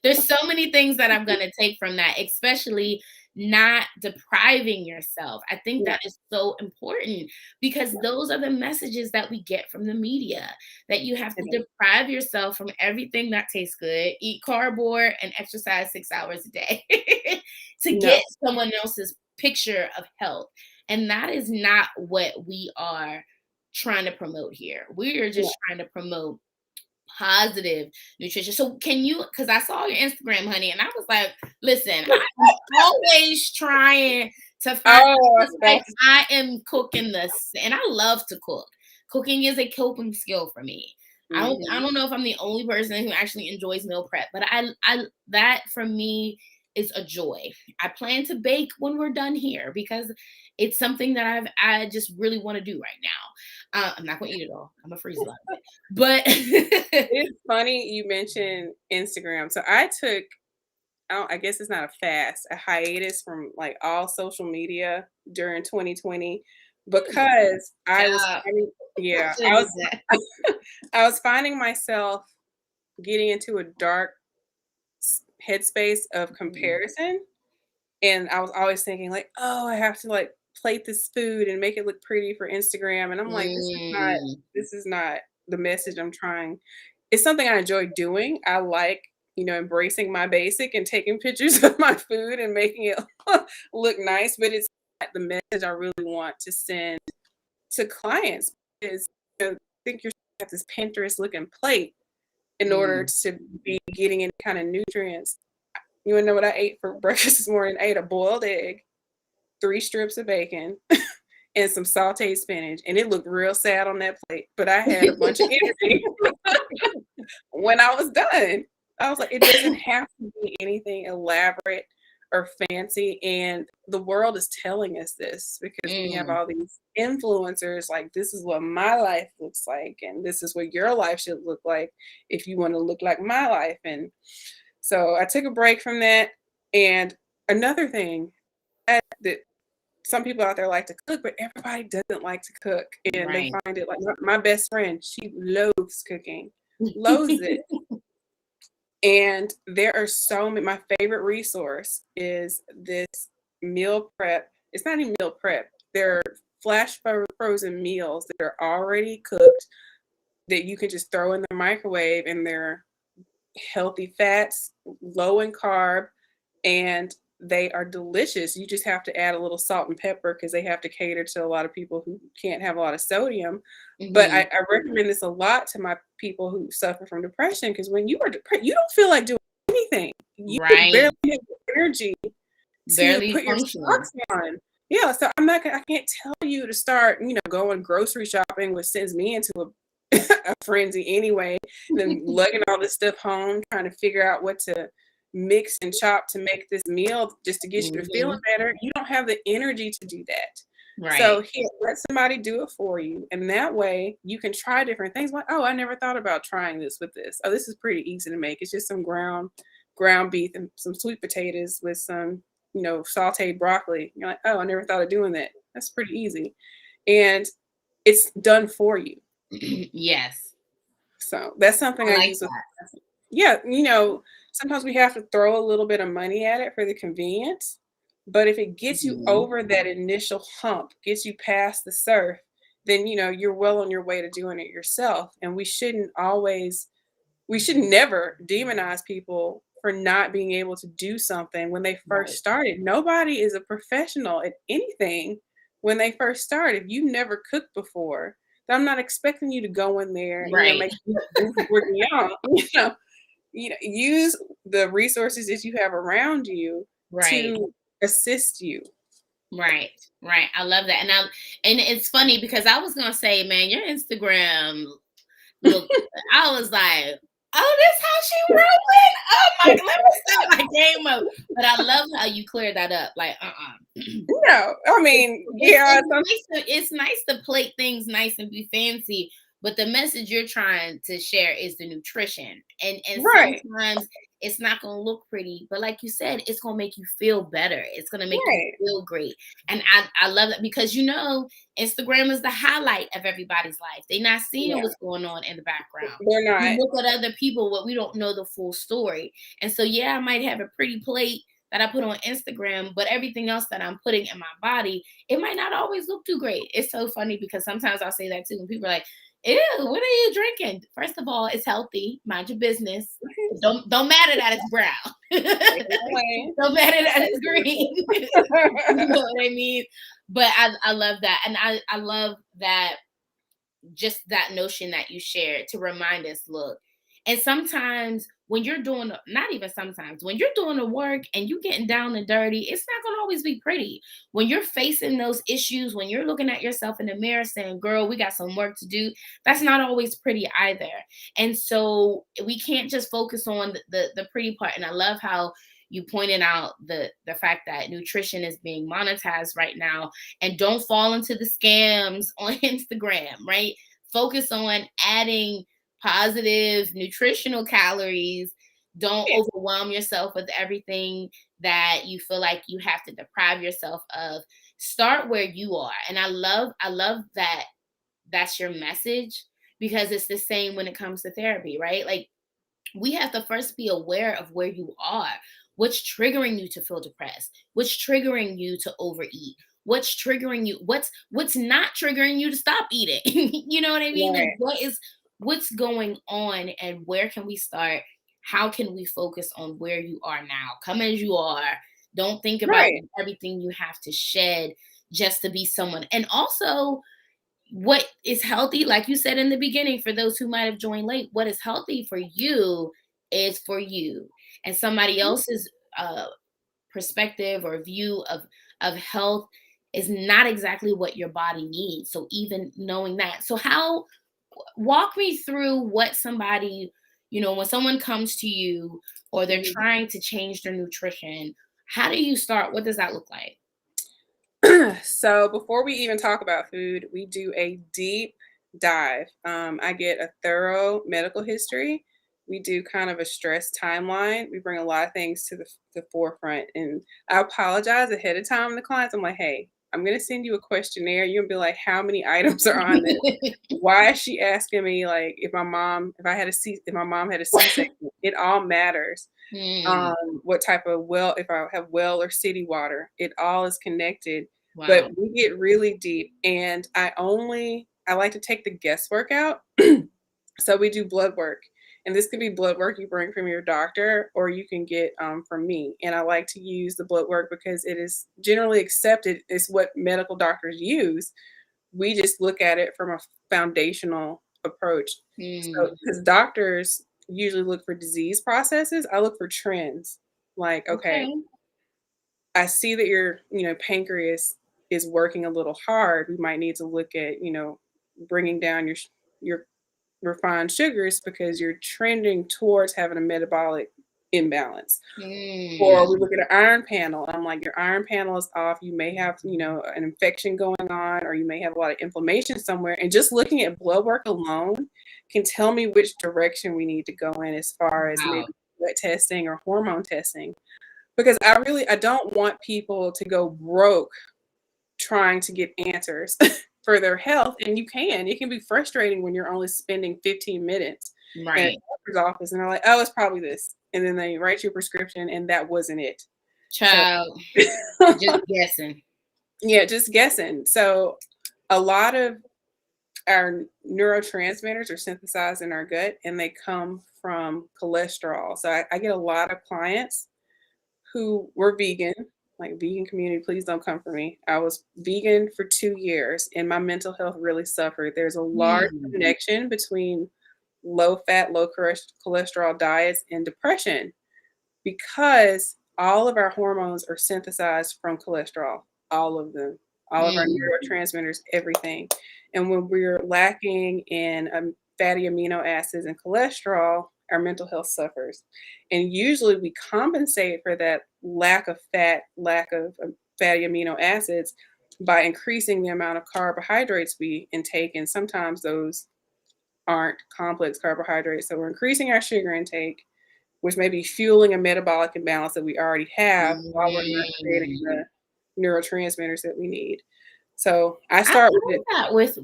there's so many things that I'm going to take from that, especially not depriving yourself. I think Yeah. that is so important, because Yeah. those are the messages that we get from the media, that you have It to is. deprive yourself from everything that tastes good, eat cardboard, and exercise 6 hours a day to No. get someone else's picture of health. And that is not what we are trying to promote here. We are No. just trying to promote positive nutrition. So can you, because I saw your Instagram, honey, and I was like, listen, I'm always trying to find, Oh, it's like that's. I am cooking this, and I love to cook. Cooking is a coping skill for me. I Mm-hmm. don't know if I'm the only person who actually enjoys meal prep, but I that for me is a joy. I plan to bake when we're done here, because it's something that I just really want to do right now. I'm not gonna eat it all. I'm gonna freeze a lot of it. But It's funny you mentioned Instagram. So I took, I guess it's not a fast, a hiatus from like all social media during 2020 because I was child, finding, I yeah, should have did that. I was finding myself getting into a dark headspace of Mm, comparison. And I was always thinking like, "Oh, I have to, like, plate this food and make it look pretty for Instagram," and I'm like, mm, this is not the message I'm trying." It's something I enjoy doing. I like, embracing my basic and taking pictures of my food and making it look nice, but it's not the message I really want to send to clients, because, think you're at this Pinterest looking plate in order mm. to be getting any kind of nutrients. You wanna know what I ate for breakfast this morning? I ate a boiled egg, 3 strips of bacon, and some sauteed spinach, and it looked real sad on that plate, but I had a bunch of energy when I was done. I was like, "It doesn't have to be anything elaborate are fancy, and the world is telling us this because we have Mm, all these influencers like, this is what my life looks like, and this is what your life should look like if you want to look like my life. And so I took a break from that. And another thing that some people out there like to cook, but everybody doesn't like to cook, and they right. find it like my best friend, she loathes cooking, loathes it. And there are so many. My favorite resource is this meal prep. It's not even meal prep. They're frozen meals that are already cooked that you can just throw in the microwave, and they're healthy fats, low in carb, and they are delicious. You just have to add a little salt and pepper because they have to cater to a lot of people who can't have a lot of sodium. But Hmm. I recommend this a lot to my people who suffer from depression, because when you are depressed, you don't feel like doing anything. You barely Right. have the energy to Barely put your functioning. socks on. Yeah, so I'm not. I can't tell you to start, going grocery shopping, which sends me into a frenzy anyway. And then lugging all this stuff home, trying to figure out what to mix and chop to make this meal just to get you to feeling Hmm. better. You don't have the energy to do that. So Right. here, let somebody do it for you. And that way you can try different things. Like, oh, I never thought about trying this with this. Oh, this is pretty easy to make. It's just some ground beef and some sweet potatoes with some, sauteed broccoli. You're like, oh, I never thought of doing that. That's pretty easy. And it's done for you. Yes. So that's something I I like use with, that. yeah, sometimes we have to throw a little bit of money at it for the convenience. But if it gets you Mhm. over that initial hump, gets you past the surf, then you're well on your way to doing it yourself. And we should never demonize people for not being able to do something when they first Right. started. Nobody is a professional at anything when they first start. If you never cooked before, then I'm not expecting you to go in there and Right. make goofy bourguignon. Use the resources that you have around you Right. to assist you. Right. Right. I love that. And it's funny because I was gonna say, man, your Instagram look, I was like, oh, this how she rolling. Oh my, let me stop my game up. But I love how you cleared that up. Like, No, I It's mean, yeah, it's nice to plate things nice and be fancy, but the message you're trying to share is the nutrition. And right, sometimes it's not going to look pretty, but like you said, it's going to make you feel better. It's going to make you right, feel great. And I love that because Instagram is the highlight of everybody's life. They're not seeing yeah, what's going on in the background. they're We not. look at other people, but we don't know the full story. And so yeah, I might have a pretty plate that I put on Instagram, but everything else that I'm putting in my body, it might not always look too great. It's so funny because sometimes I'll say that too, and people are like, "Ew, what are you drinking?" First of all, it's healthy. Mind your business. Don't matter that it's brown. Take it away. Don't matter that it's green. You know what I mean? But I love that, and I love that, just that notion that you shared to remind us, look. And sometimes when you're doing, not even sometimes, when you're doing the work and you getting down and dirty, it's not going to always be pretty. When you're facing those issues, when you're looking at yourself in the mirror saying, girl, we got some work to do, that's not always pretty either. And so we can't just focus on the pretty part. And I love how you pointed out the fact that nutrition is being monetized right now, and don't fall into the scams on Instagram, right? Focus on adding positive nutritional calories. Don't Yeah, overwhelm yourself with everything that you feel like you have to deprive yourself of. Start where you are. And I love that that's your message, because it's the same when it comes to therapy, right? Like, we have to first be aware of where you are. What's triggering you to feel depressed? What's triggering you to overeat? What's triggering you? What's not triggering you to stop eating? You know what I mean? Like, right, what's going on, and where can we start? How can we focus on where you are now? Come as you are. Don't think about right, everything you have to shed just to be someone. And also, what is healthy, like you said in the beginning, for those who might have joined late, what is healthy for you is for you, and somebody else's uh perspective or view of health is not exactly what your body needs. So even knowing that, so how, walk me through what somebody, when someone comes to you or they're mhm, trying to change their nutrition, How do you start? What does that look like? So before we even talk about food, we do a deep dive. I get a thorough medical history. We do kind of a stress timeline. We bring a lot of things to the forefront. And I apologize ahead of time to clients. I'm like, hey, I'm going to send you a questionnaire. You'll be like, how many items are on this? Why is she asking me like if my mom had a C-section? It all matters. Hmm. What type of well, if I have well or city water, it all is connected. But Wow. we get really deep, and I like to take the guesswork out. So we do blood work, and this can be blood work you bring from your doctor, or you can get from me. And I like to use the blood work because it is generally accepted. It's what medical doctors use. We just look at it from a foundational approach. So, Hmm. because doctors usually look for disease processes, I look for trends. Like, okay, Okay. I see that your pancreas is working a little hard. We might need to look at bringing down your refined sugars because you're trending towards having a metabolic imbalance. Or we Hmm. look at an iron panel. I'm like, your iron panel is off. You may have an infection going on, or you may have a lot of inflammation somewhere. And just looking at blood work alone can tell me which direction we need to go in as far as maybe Wow. blood testing or hormone testing. Because I don't want people to go broke trying to get answers for their health. And it can be frustrating when you're only spending 15 minutes in a Right. doctor's office and they're like, oh, it's probably this. And then they write you a prescription and that wasn't it. So, Child, just guessing. yeah, just guessing. So, a lot of our neurotransmitters are synthesized in our gut and they come from cholesterol. So, I get a lot of clients who were vegan, like vegan community, please don't come for me. I was vegan for 2 years and my mental health really suffered. There's a large Hmm. connection between low fat, low cholesterol diets and depression because all of our hormones are synthesized from cholesterol, all of them, all of our Hmm. neurotransmitters, everything. And when we're lacking in fatty amino acids and cholesterol, our mental health suffers. And usually we compensate for that lack of fat, lack of fatty amino acids by increasing the amount of carbohydrates we intake. And sometimes those aren't complex carbohydrates. So we're increasing our sugar intake, which may be fueling a metabolic imbalance that we already have while we're not creating Hmm. the neurotransmitters that we need. So I I've start with heard it. that with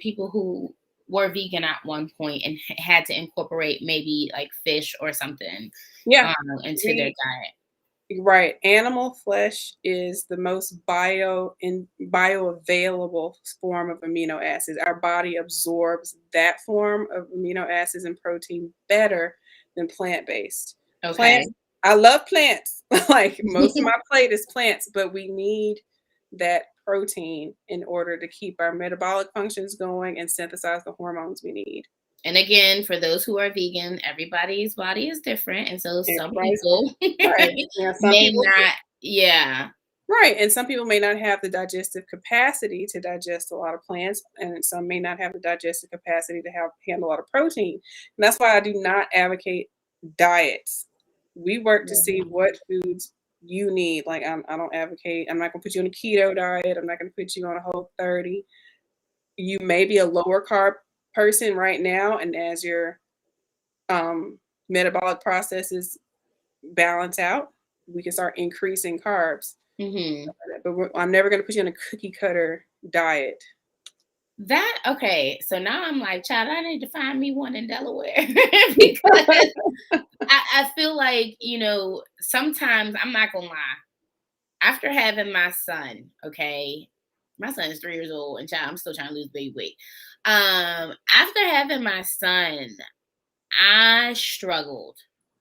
people who were vegan at one point and had to incorporate maybe like fish or something Yeah, into their we diet. right. Animal flesh is the most bioavailable form of amino acids. Our body absorbs that form of amino acids and protein better than plant-based. Okay. Plants, I love plants. Like most of my plate is plants, but we need that protein in order to keep our metabolic functions going and synthesize the hormones we need. And again, for those who are vegan, everybody's body is different. And so some Everybody's people right. Some may people not, yeah. right, and some people may not have the digestive capacity to digest a lot of plants, and some may not have the digestive capacity to handle a lot of protein. And that's why I do not advocate diets. We work to see Mhm. what foods you need. Like I don't advocate. I'm not going to put you on a keto diet. I'm not going to put you on a Whole 30. You may be a lower carb person right now, and as your metabolic processes balance out, we can start increasing carbs. Mhm. But I'm never going to put you on a cookie cutter diet. That okay. So now I'm like, child, I need to find me one in Delaware because I feel like, sometimes I'm not gonna lie. After having my son, okay, my son is 3 years old, and child, I'm still trying to lose baby weight. After having my son, I struggled.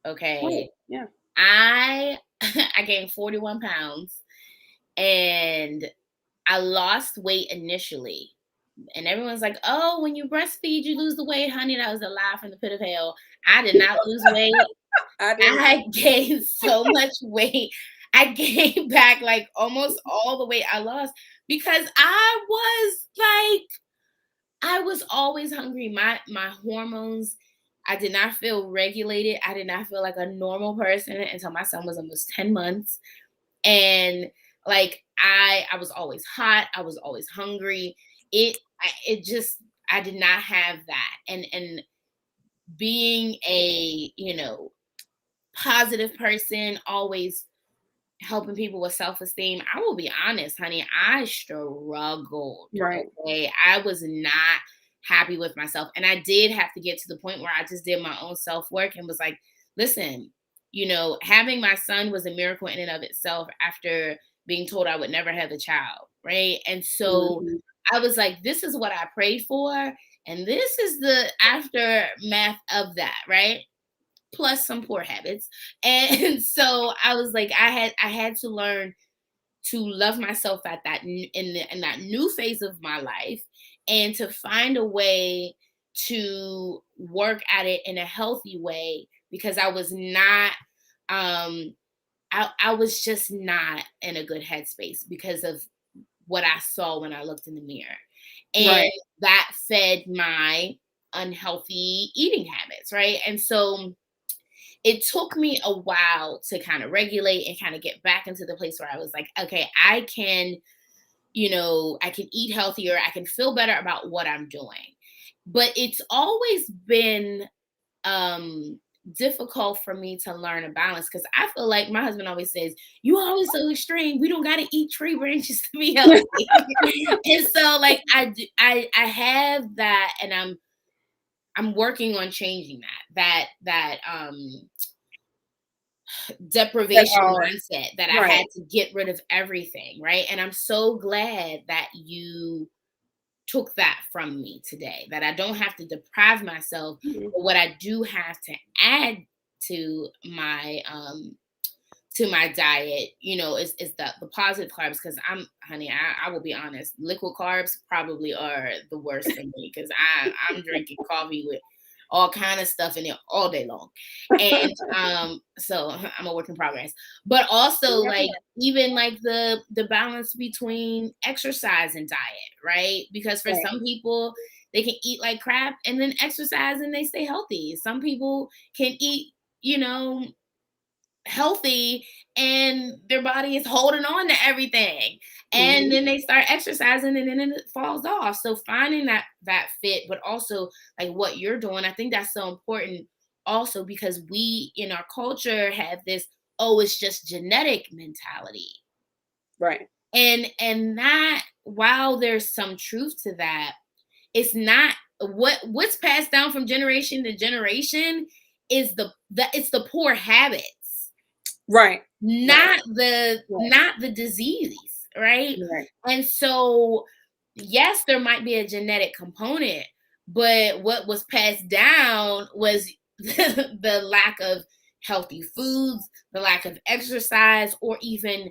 Right. Okay, Yeah. I I gained 41 pounds, and I lost weight initially. And everyone's like, "Oh, when you breastfeed, you lose the weight, honey." That was a lie from the pit of hell. I did not lose weight. I didn't. I gained so much weight. I gained back like almost all the weight I lost because I was always hungry. My hormones, I did not feel regulated. I did not feel like a normal person until my son was almost 10 months. And like I was always hot, I was always hungry. It just, I did not have that. And being a, positive person, always helping people with self-esteem, I will be honest, honey, I struggled. Right. Okay. I was not happy with myself. And I did have to get to the point where I just did my own self-work and was like, listen, having my son was a miracle in and of itself after being told I would never have a child. Right. And so Mhm. I was like, this is what I prayed for. And this is the aftermath of that. Right. Plus some poor habits. And so I was like, I had to learn to love myself at that in that new phase of my life, and to find a way to work at it in a healthy way, because I was not um I was just not in a good headspace because of what I saw when I looked in the mirror. And Right. that fed my unhealthy eating habits, right? And so it took me a while to kind of regulate and kind of get back into the place where I was like, okay, I can eat healthier, I can feel better about what I'm doing. But it's always been um difficult for me to learn a balance, because I feel like my husband always says, you always so extreme, we don't got to eat tree branches to be healthy. And so like I have that, and I'm working on changing that That deprivation all mindset, that I right. had to get rid of everything, right? And I'm so glad that you took that from me today, that I don't have to deprive myself, Mhm. but what I do have to add to my diet, is the positive carbs. Because honey, I will be honest, liquid carbs probably are the worst for me, because I'm drinking coffee with all kind of stuff in it all day long. And so I'm a work in progress. But also, You never like, know. even like the balance between exercise and diet, right? Because for Right. some people, they can eat like crap and then exercise and they stay healthy. Some people can eat, you know, healthy, and their body is holding on to everything, and Mhm. then they start exercising and then it falls off. So finding that fit, but also like what you're doing, I think that's so important also, because we in our culture have this, oh, it's just genetic mentality. Right. And that, while there's some truth to that, it's not what's passed down from generation to generation is it's the poor habits, Right. Right. Right. not the disease, right? Right. And so yes, there might be a genetic component, but what was passed down was the lack of healthy foods, the lack of exercise, or even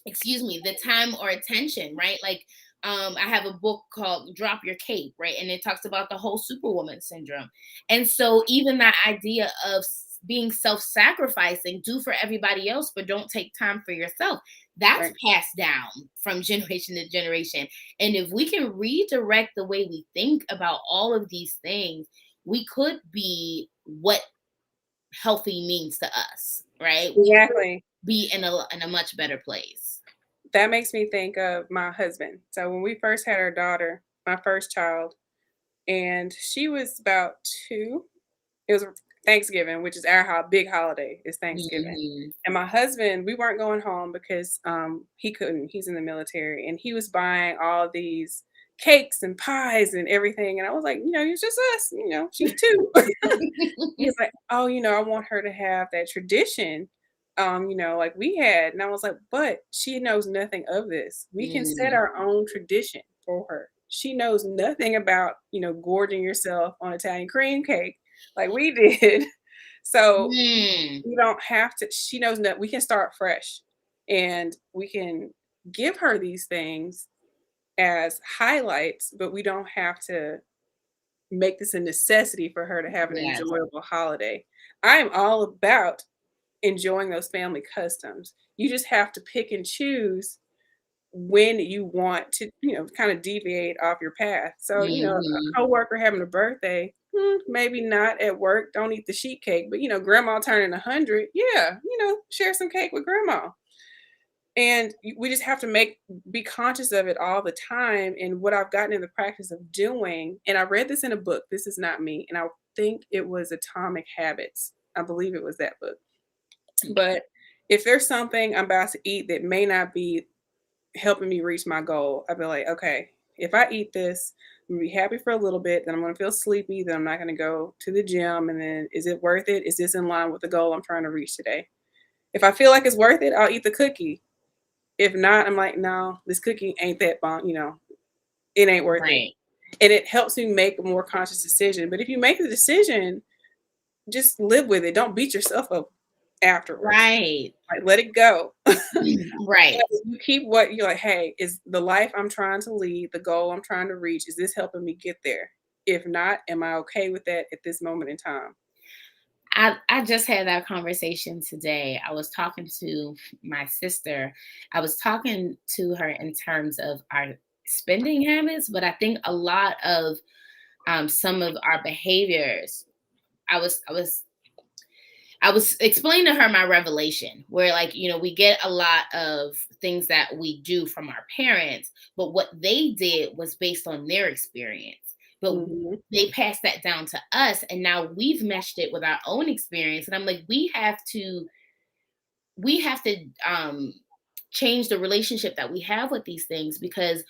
excuse me, the time or attention, right? Like, I have a book called Drop Your Cape, right? And it talks about the whole superwoman syndrome. And so even that idea of being self-sacrificing, do for everybody else, but don't take time for yourself, that's Right. passed down from generation to generation. And if we can redirect the way we think about all of these things, we could be what healthy means to us, right? We could Exactly. be in a much better place. That makes me think of my husband. So when we first had our daughter, my first child, and she was about 2. It was Thanksgiving, which is our big holiday is Thanksgiving. Mhm. And my husband, we weren't going home because he couldn't. He's in the military, and he was buying all these cakes and pies and everything. And I was like, it's just us. She's 2. He's like, "Oh, I want her to have that tradition, like we had." And I was like, "But she knows nothing of this. We can set Mm. our own tradition for her. She knows nothing about, gorging yourself on Italian cream cake like we did." So Mm. we don't have to. She knows that we can start fresh, and we can give her these things as highlights, but we don't have to make this a necessity for her to have an Yes. enjoyable holiday. I am all about enjoying those family customs. You just have to pick and choose when you want to, kind of deviate off your path. So, a Mhm. coworker having a birthday, maybe not at work. Don't eat the sheet cake, but grandma turning 100. Yeah, share some cake with grandma. And we just have to be conscious of it all the time. And what I've gotten in the practice of doing, and I read this in a book. This is not me, and I think it was Atomic Habits. I believe it was that book. But if there's something I'm about to eat that may not be helping me reach my goal, I'd be like, okay, if I eat this, I'm gonna be happy for a little bit, then I'm gonna feel sleepy, then I'm not gonna go to the gym, and then is it worth it? Is this in line with the goal I'm trying to reach today? If I feel like it's worth it, I'll eat the cookie. If not, I'm like, no, this cookie ain't that bomb, it ain't worth it. Right. And it helps me make a more conscious decision. But if you make the decision, just live with it. Don't beat yourself up afterwards. Right. Like, let it go. Right. You keep what you're like, hey, is the life I'm trying to lead, the goal I'm trying to reach, is this helping me get there? If not, am I okay with that at this moment in time? I just had that conversation today. I was talking to my sister. I was talking to her in terms of our spending habits, but I think a lot of some of our behaviors. I was explaining to her my revelation, where, like, we get a lot of things that we do from our parents, but what they did was based on their experience. But Hmm. they passed that down to us, and now we've meshed it with our own experience. And I'm like, we have to change the relationship that we have with these things, because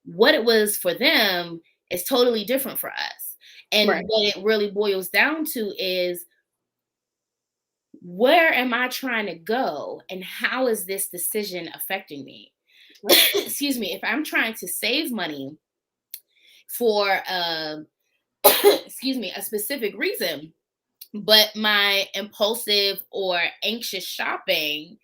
what it was for them is totally different for us. And Right. what it really boils down to is, where am I trying to go, and how is this decision affecting me? Right. Excuse me. If I'm trying to save money for excuse me, a specific reason, but my impulsive or anxious shopping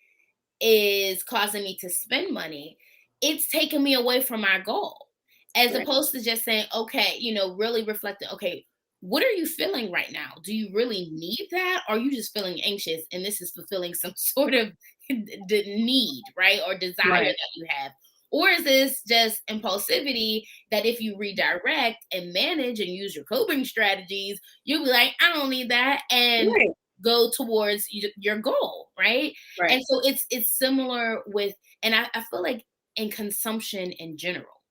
is causing me to spend money, it's taking me away from my goal. As Right. opposed to just saying, okay, really reflecting, okay, what are you feeling right now? Do you really need that? Or are you just feeling anxious and this is fulfilling some sort of need, right? Or desire Right. that you have? Or is this just impulsivity that if you redirect and manage and use your coping strategies, you'll be like, I don't need that, and Right. go towards your goal, right? Right. And so it's similar with, and I feel like in consumption in general,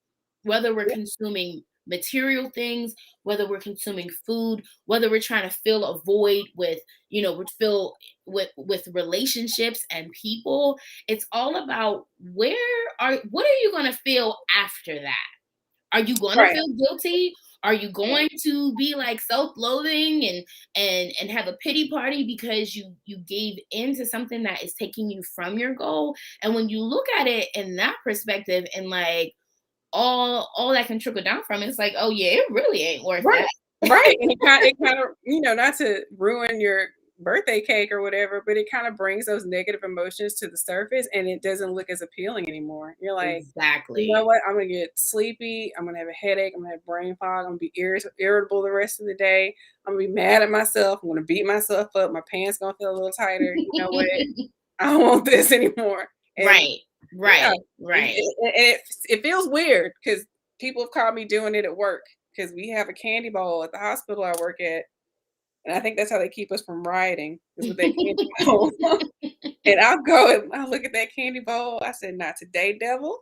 whether we're Yeah. consuming material things, whether we're consuming food, whether we're trying to fill a void with, we fill with relationships and people, it's all about, what are you going to feel after that? Are you going to Right. feel guilty? Are you Yeah. going to be like self-loathing and have a pity party because you gave in to something that is taking you from your goal? And when you look at it in that perspective, and like all that can trickle down from it, it's like, oh yeah, it really ain't worth Right. that. Right. And it kind of, not to ruin your birthday cake or whatever, but it kind of brings those negative emotions to the surface and it doesn't look as appealing anymore. You're like, you know Exactly. what? I'm gonna get sleepy. I'm gonna have a headache. I'm gonna have brain fog. I'm gonna be irritable the rest of the day. I'm gonna be mad at myself. I'm gonna beat myself up. My pants gonna feel a little tighter. You know what? I don't want this anymore. And Right. yeah, Right. Right. it feels weird because people have caught me doing it at work because we have a candy bowl at the hospital I work at, and I think that's how they keep us from rioting is with that candy bowl. And I'll go and I look at that candy bowl. I said, "Not today, devil.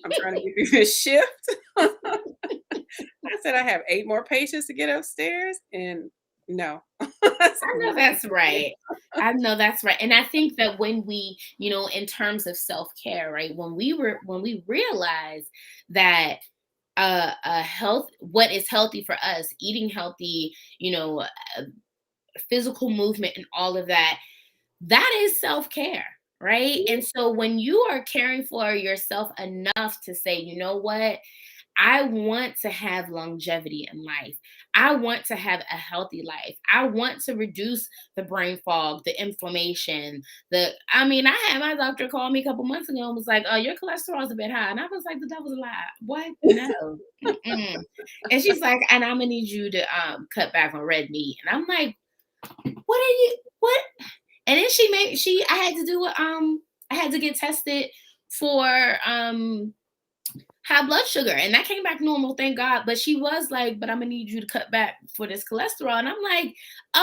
I'm trying to get through this shift." I said, "I have 8 more patients to get upstairs, and no." I said, I know "No." that's right. I know that's right. And I think that when we, in terms of self-care, right? When we realize that a health what is healthy for us, eating healthy, physical movement and all of that, that is self-care, right? And so when you are caring for yourself enough to say, you know what? I want to have longevity in life. I want to have a healthy life. I want to reduce the brain fog, the inflammation. I had my doctor call me a couple months ago and was like, "Oh, your cholesterol is a bit high," and I was like, "The devil's a lie. What? No." Mm-mm. And she's like, "And I'm gonna need you to cut back on red meat." And I'm like, "What are you? What?" And then I had to get tested for high blood sugar, and that came back normal, thank God. But she was like, "But I'm gonna need you to cut back for this cholesterol," and I'm like,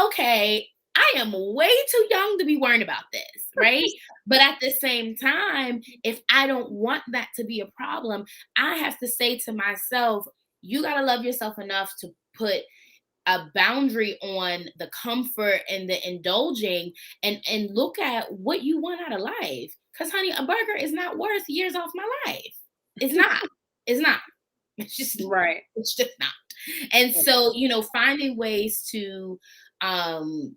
"Okay, I am way too young to be worrying about this, right?" But at the same time, if I don't want that to be a problem, I have to say to myself, "You gotta love yourself enough to put a boundary on the comfort and the indulging, and look at what you want out of life. Because honey, a burger is not worth years off my life. It's not. It's not. It's just Right. it's just not. And so, finding ways um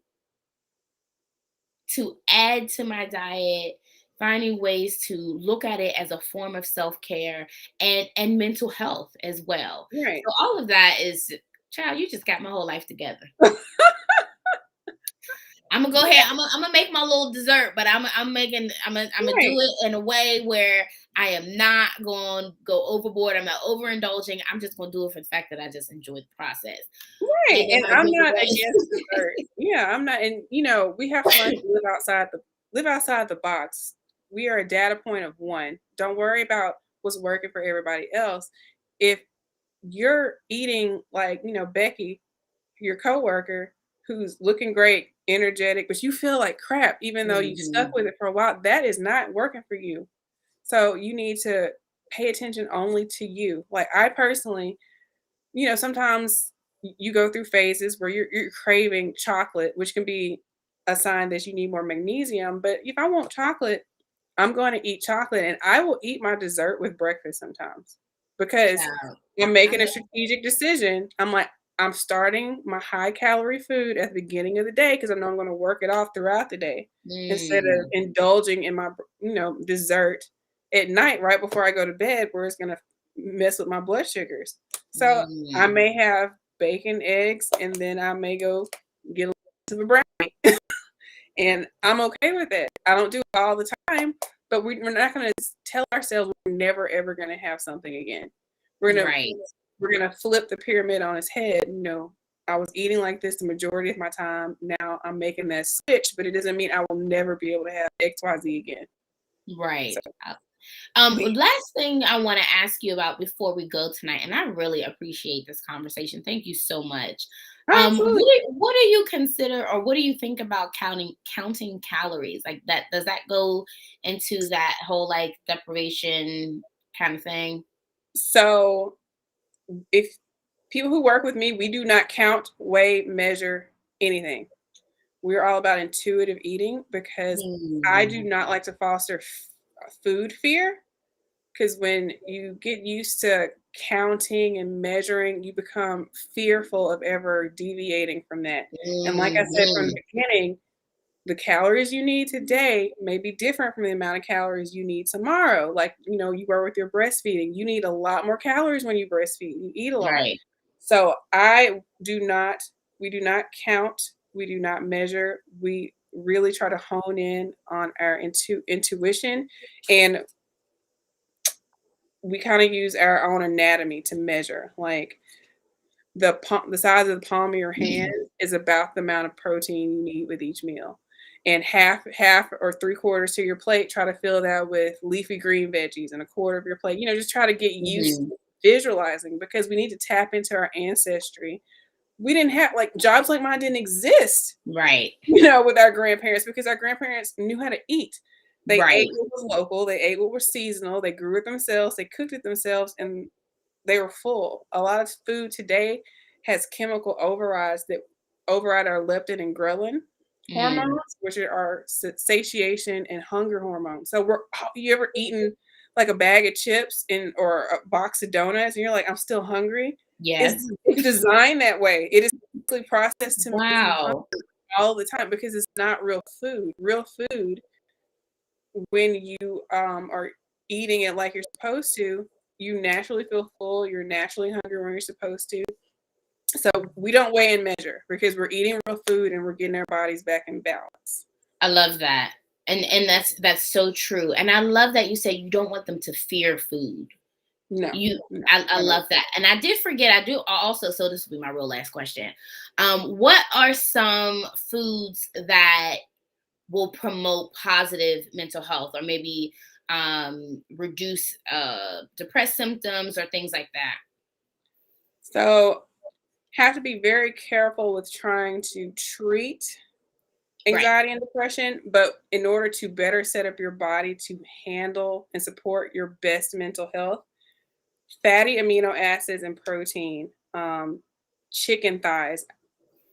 to add to my diet, finding ways to look at it as a form of self-care and mental health as well. Right. So all of that is, child, you just got my whole life together. I'm gonna go ahead. I'm gonna make my little dessert, but I'm gonna do Right. it in a way where I am not going to go overboard. I'm not overindulging. I'm just gonna do it for the fact that I just enjoy the process. Right. And then And my I'm good not boys. against dessert. Yeah, I'm not. And we have to learn to live outside the box. We are a data point of one. Don't worry about what's working for everybody else. If you're eating like, Becky, your coworker, who's looking great, energetic, but you feel like crap, even though you stuck Mhm. with it for a while, that is not working for you. So you need to pay attention only to you. Like I personally, sometimes you go through phases where you're craving chocolate, which can be a sign that you need more magnesium. But if I want chocolate, I'm going to eat chocolate, and I will eat my dessert with breakfast sometimes because Child. I'm I making a know. strategic decision. I'm like, I'm starting my high calorie food at the beginning of the day because I know I'm going to work it off throughout the day instead of Mm, indulging in my, dessert at night right before I go to bed where it's going to mess with my blood sugars. So I mm. may have bacon, eggs, and then I may go get a little of a brownie. And I'm okay with it. I don't do it all the time, but we're not going to tell ourselves we're never ever going to have something again. We're gonna Right. we're gonna flip the pyramid on its head. I was eating like this the majority of my time. Now I'm making that switch, but it doesn't mean I will never be able to have X, Y, Z again. So Right. Last thing I want to ask you about before we go tonight, and I really appreciate this conversation. Thank you so much. absolutely. What do you consider, or what do you think about counting calories? Like that, does that go into that whole like deprivation kind of thing? So if people who work with me, we do not count, weigh, measure anything. We're all about intuitive eating because I do Hmm. not like to foster food fear. Because when you get used to counting and measuring, you become fearful of ever deviating from that. And like I said from Hmm. the beginning, the calories you need today may be different from the amount of calories you need tomorrow. Like, you were with your breastfeeding, you need a lot more calories when you breastfeed, you eat a lot. Right. So we do not count, we do not measure. We really try to hone in on our intuition, and we kind of use our own anatomy to measure. Like the size of the palm of your hand is about the amount of protein you need with each meal. And half or three quarters to your plate, try to fill that with leafy green veggies, and a quarter of your plate. Just try to get used Hmm. to visualizing because we need to tap into our ancestry. We didn't have like jobs like mine didn't exist, Right. with our grandparents because our grandparents knew how to eat. They ate Right. what was local, they ate what was seasonal, they grew it themselves, they cooked it themselves, and they were full. A lot of food today has chemical overrides that override our leptin and ghrelin Mm. hormones, which are our satiation and hunger hormones. So you ever eaten like a bag of chips or a box of donuts and you're like, I'm still hungry? It's, Yes. it's designed that way. It is typically processed to make you hungry Wow. all the time because it's not real food. Real food, when you are eating it like you're supposed to, you naturally feel full, you're naturally hungry when you're supposed to. So we don't weigh and measure because we're eating real food and we're getting our bodies back in balance. I love that. And that's so true. And I love that you say you don't want them to fear food. No, You no, I I don't. love that. And I did forget, I do also, so this will be my real last question. What are some foods that will promote positive mental health, or maybe reduce depressed symptoms or things like that? So have to be very careful with trying to treat Right. anxiety and depression, but in order to better set up your body to handle and support your best mental health, fatty amino acids and protein, chicken thighs,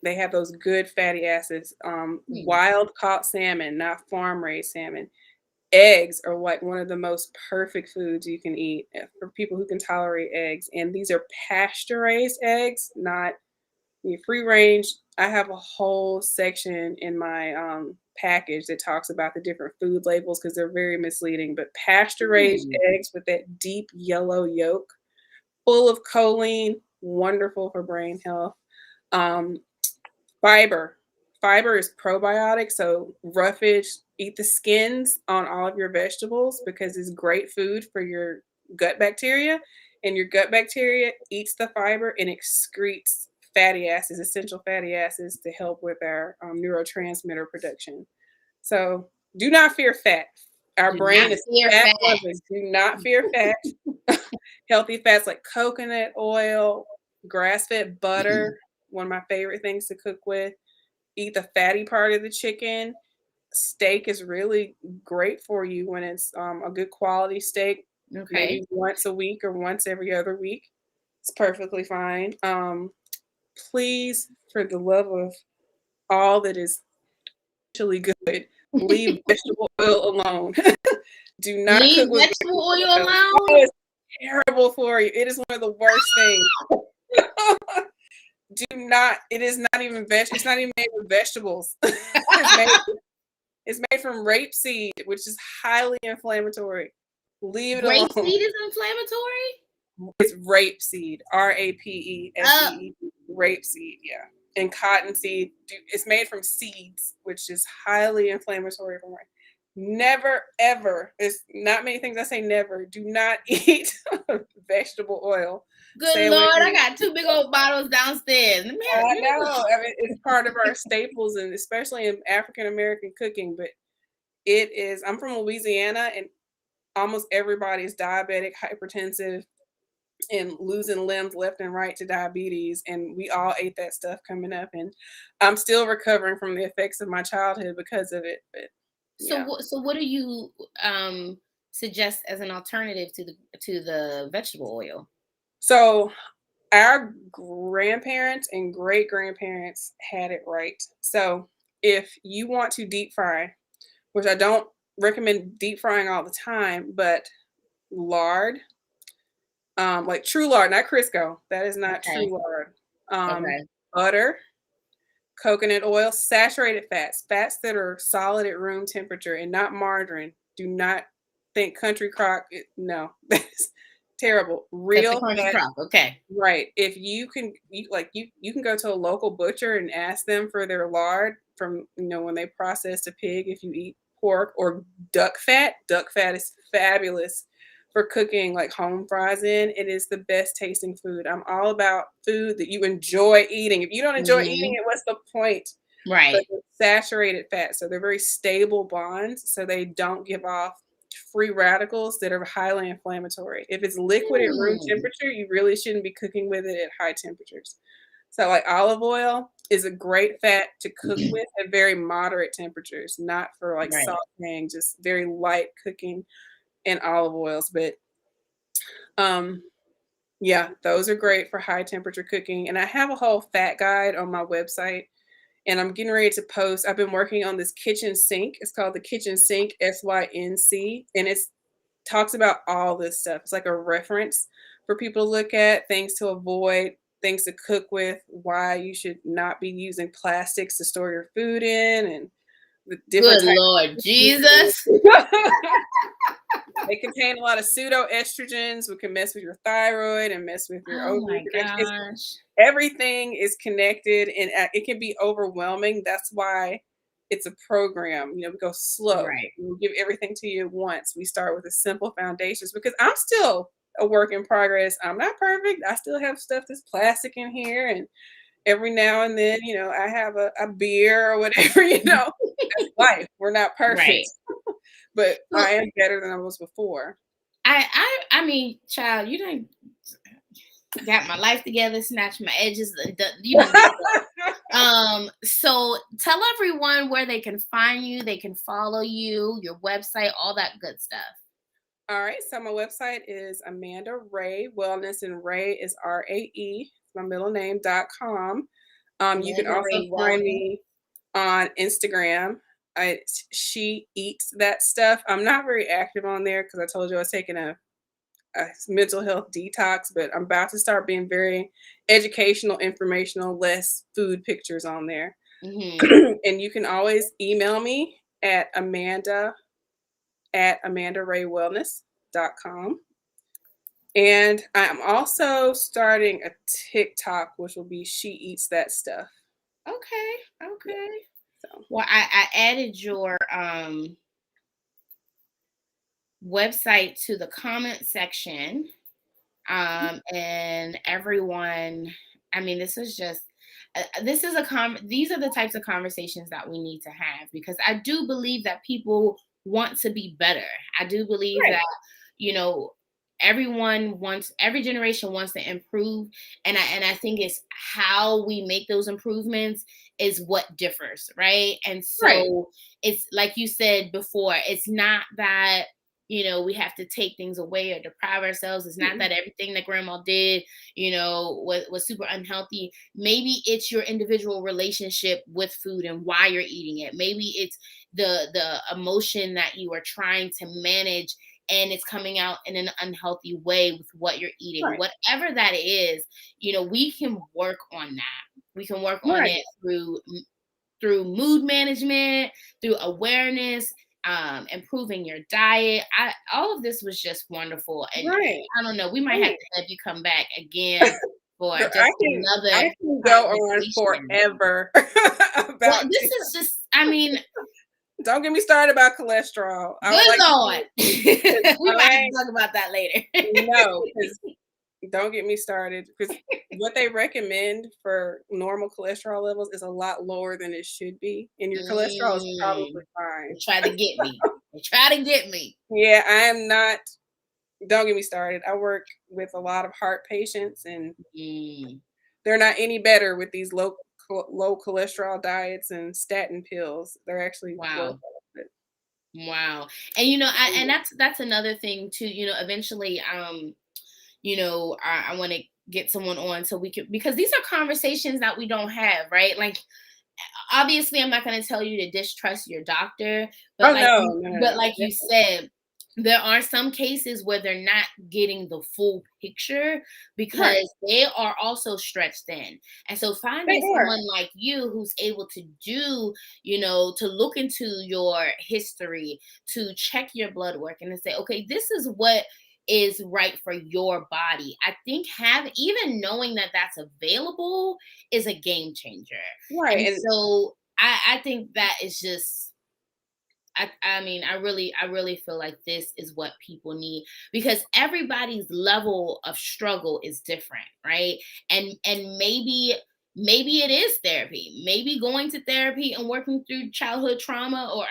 they have those good fatty acids, Hmm. wild caught salmon, not farm raised salmon. Eggs are like one of the most perfect foods you can eat for people who can tolerate eggs. And these are pasture raised eggs, not free range. I have a whole section in my package that talks about the different food labels because they're very misleading. But pasture raised Hmm. eggs with that deep yellow yolk, full of choline, wonderful for brain health. Um, Fiber. Fiber is probiotic, so roughage, eat the skins on all of your vegetables because it's great food for your gut bacteria, and your gut bacteria eats the fiber and excretes fatty acids, essential fatty acids to help with our neurotransmitter production. So do not fear fat. Our Do not brain is fear fat fat. loving. Do not fear fat. Healthy fats like coconut oil, grass-fed butter, one of my favorite things to cook with. Eat the fatty part of the chicken. Steak is really great for you when it's a good quality steak, Okay. maybe once a week or once every other week. It's perfectly fine. Please, for the love of all that is actually good, leave vegetable oil alone. Do not Leave cook with vegetable vegetable oil oil. alone. Oh, it's terrible for you. It is one of the worst things. Do not. It is not even it's not even made with vegetables. It's made from rapeseed, which is highly inflammatory. Leave it alone. Rapeseed is inflammatory. It's rapeseed, Uh, RAPESEE, rapeseed, yeah. And cottonseed, it's made from seeds, which is highly inflammatory for brain. Never, ever, there's not many things I say never, do not eat vegetable oil. Good Stay away Lord, from I it. got two big old bottles downstairs. I know. I mean, it's part of our staples, and especially in African American cooking. But it is. I'm from Louisiana, and almost everybody is diabetic, hypertensive, and losing limbs left and right to diabetes. And we all ate that stuff coming up, and I'm still recovering from the effects of my childhood because of it. But yeah. So what do you suggest as an alternative to the vegetable oil? So our grandparents and great grandparents had it right. So if you want to deep fry, which I don't recommend deep frying all the time, but lard, like true lard, not Crisco. That is not Okay. true lard. Um, Okay. Butter, coconut oil, saturated fats, fats that are solid at room temperature, and not margarine. Do not think country crock. No, that's terrible. That's the Real country fat. crock. Okay. Right. If you can, you can go to a local butcher and ask them for their lard from when they process a pig. If you eat pork or duck fat, duck fat is fabulous for cooking like home fries in. It is the best tasting food. I'm all about food that you enjoy eating. If you don't enjoy eating Hmm. it, what's the point? But Right. it's saturated fat, so they're very stable bonds, so they don't give off free radicals that are highly inflammatory. If it's liquid at room Hmm. temperature, you really shouldn't be cooking with it at high temperatures. So, like olive oil is a great fat to cook with at very moderate temperatures, not for like Right. sauteing, just very light cooking in olive oils. But um, yeah, those are great for high temperature cooking. And I have a whole fat guide on my website, and I'm getting ready to post. I've been working on this kitchen sink. It's called the Kitchen Sink SYNC, and it's talks about all this stuff. It's like a reference for people to look at, things to avoid, things to cook with, why you should not be using plastics to store your food in, and the different Good types Lord of Jesus. they contain a lot of pseudoestrogens, which can mess with your thyroid and mess with your Oh ovary my production. gosh. Everything is connected, and it can be overwhelming. That's why it's a program. We go slow. Right. We give everything to you at once. We start with the simple foundations because I'm still a work in progress. I'm not perfect. I still have stuff that's plastic in here, and every now and then, I have a beer or whatever. That's life. We're not Right. perfect. but Well, I am better than I was before. I mean, child, you done got my life together, snatched my edges, you done did it. So tell everyone where they can find you, they can follow you, your website, all that good stuff. All right, so my website is Amanda Rae Wellness, and Rae is RAE, my middle name.com. You can Amanda also Rae find Wellness. me on Instagram. She eats that stuff. I'm not very active on there because I told you I was taking a mental health detox, but I'm about to start being very educational, informational, less food pictures on there. Hmm. And you can always email me at amanda@amandaraywellness.com. And I'm also starting a TikTok, which will be She Eats That Stuff. Okay, Yeah. okay. So Well, I added your website to the comment section. And everyone, I mean, this is just this is these are the types of conversations that we need to have, because I do believe that people want to be better. I do believe right, that, you know, every generation wants to improve, and I think it's how we make those improvements is what differs, right? And right. so it's like you said before, it's not that, we have to take things away or deprive ourselves. It's not Mm, that everything that grandma did, was super unhealthy. Maybe it's your individual relationship with food and why you're eating it. Maybe it's the emotion that you are trying to manage, and it's coming out in an unhealthy way with what you're eating. right, Whatever that is, we can work on that. We can work on right, it through mood management, through awareness, improving your diet. All of this was just wonderful. And right, I don't know, we might have right. to have you come back again for Girl, just I another can go on conversation. forever Well, about this is just, I mean, don't get me started about cholesterol. I would good like to Lord. see because We might have I to talk about that later. no, because don't get me started because what they recommend for normal cholesterol levels is a lot lower than it should be, and your cholesterol is Mm, probably fine. they try to get me. They try to get me. Yeah, I am not. Don't get me started. I work with a lot of heart patients, and Mm, they're not any better with these low cholesterol diets and statin pills. They're actually worse wow. off it. Wow. And and that's another thing too, eventually I want to get someone on so we can, because these are conversations that we don't have, right? Like, obviously I'm not going to tell you to distrust your doctor, but Oh no, no, no, no. like you said, there are some cases where they're not getting the full picture Right, because they are also stretched thin. And so they finding are. someone like you who's able to do, to look into your history, to check your blood work and to say, okay, this is what is right for your body. I think even knowing that that's available is a game changer. Right, And and so I think that is just, I mean, I really feel like this is what people need, because everybody's level of struggle is different, right? And maybe it is therapy. Maybe going to therapy and working through childhood trauma or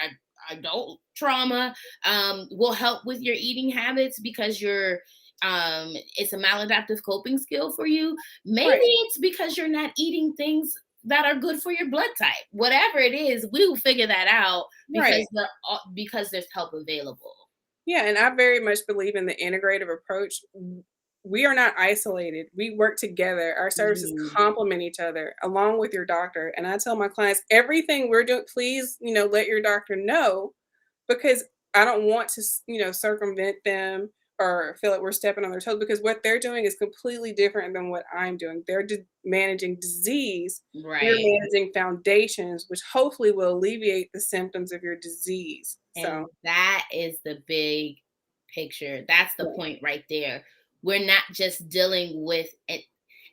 adult trauma will help with your eating habits, because it's a maladaptive coping skill for you. Maybe right, it's because you're not eating things that are good for your blood type. Whatever it is, we will figure that out, right. because there's help available. Yeah, and I very much believe in the integrative approach. We are not isolated. We work together. Our services Mhm. complement each other along with your doctor. And I tell my clients everything we're doing, please, let your doctor know because I don't want to, circumvent them or feel like we're stepping on their toes because what they're doing is completely different than what I'm doing. They're managing disease. We're Right. managing foundations, which hopefully will alleviate the symptoms of your disease. So, And that is the big picture. That's the yeah. point right there. We're not just dealing with it.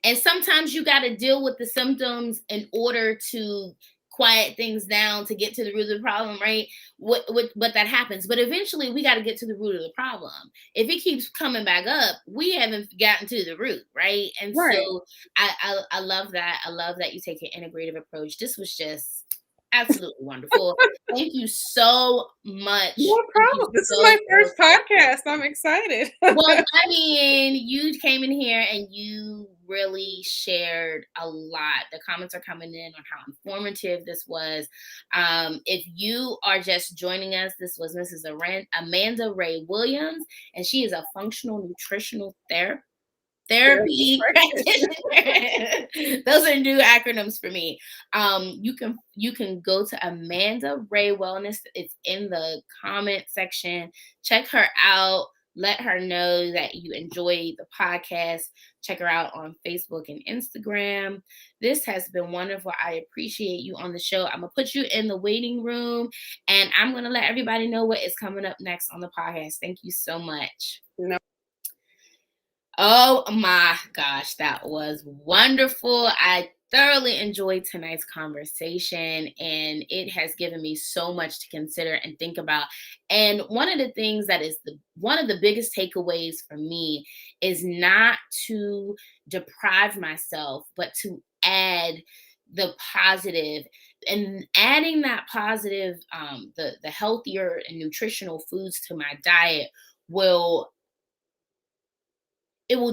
And sometimes you got to deal with the symptoms in order to quiet things down to get to the root of the problem, right? But that happens. But eventually we got to get to the root of the problem. If it keeps coming back up, we haven't gotten to the root, right? And Right. so I love that. I love that you take an integrative approach. This was just Absolutely wonderful. Thank you so much. No Thank you problem. This is so, my so, first so much. podcast. I'm excited. Well, I mean, you came in here and you really shared a lot. The comments are coming in on how informative this was. If you are just joining us, this was Mrs. Amanda Rae Williams, and she is a functional nutritional Therapy therapy practitioner. practitioner. Those are new acronyms for me. You can go to Amanda Rae Wellness. It's in the comment section. Check her out. Let her know that you enjoy the podcast. Check her out on Facebook and Instagram. This has been wonderful. I appreciate you on the show. I'm gonna put you in the waiting room, and I'm gonna let everybody know what is coming up next on the podcast. Thank you so much. No. Oh my gosh, that was wonderful. I thoroughly enjoyed tonight's conversation, and it has given me so much to consider and think about. And one of the things that is one of the biggest takeaways for me is not to deprive myself, but to add the positive, and adding that positive, the healthier and nutritional foods to my diet will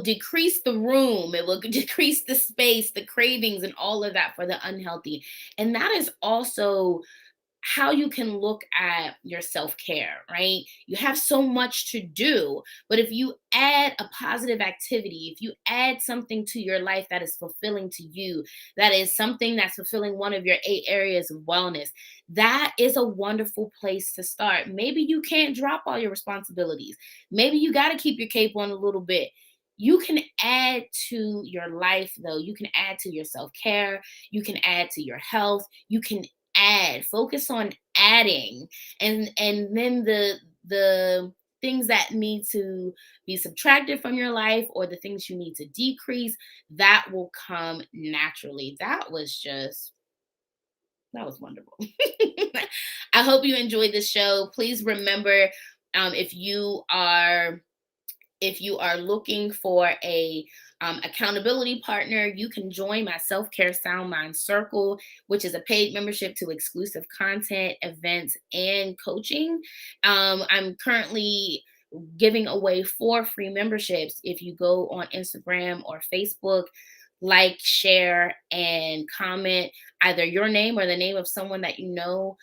decrease the room. It will decrease the space, the cravings, and all of that for the unhealthy. And that is also how you can look at your self-care, right? You have so much to do, but if you add a positive activity, if you add something to your life that is fulfilling to you, that is something that's fulfilling one of your 8 areas of wellness, that is a wonderful place to start. Maybe you can't drop all your responsibilities. Maybe you got to keep your cape on a little bit. You can add to your life, though. You can add to your self-care. You can add to your health. You can focus on adding, and then the things that need to be subtracted from your life, or the things you need to decrease, that will come naturally. That was wonderful. I hope you enjoyed the show. Please remember, if you are looking for a accountability partner, you can join my Self-Care Sound Mind Circle, which is a paid membership to exclusive content, events, and coaching. I'm currently giving away 4 free memberships. If you go on Instagram or Facebook, like, share, and comment either your name or the name of someone that you know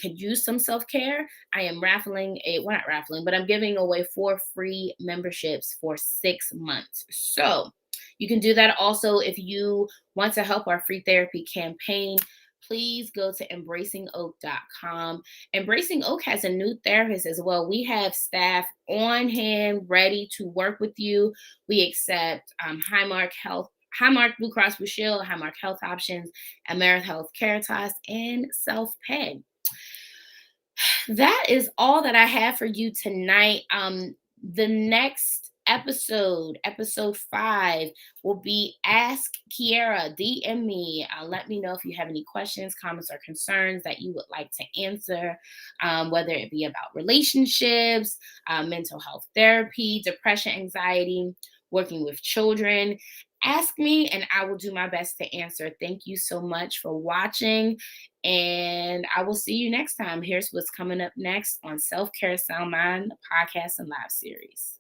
could use some self-care. I am not raffling, but I'm giving away 4 free memberships for 6 months. So you can do that. Also, if you want to help our free therapy campaign, please go to embracingoak.com. Embracing Oak has a new therapist as well. We have staff on hand ready to work with you. We accept Highmark Blue Cross Blue Shield, Highmark Health Options, AmeriHealth Caritas, and Self-Pay. That is all that I have for you tonight. The next episode 5, will be Ask Kiera. DM me. Let me know if you have any questions, comments, or concerns that you would like to answer, whether it be about relationships, mental health therapy, depression, anxiety, working with children. Ask me and I will do my best to answer. Thank you so much for watching, and I will see you next time. Here's what's coming up next on Self-Care Sound Mind, the podcast and live series.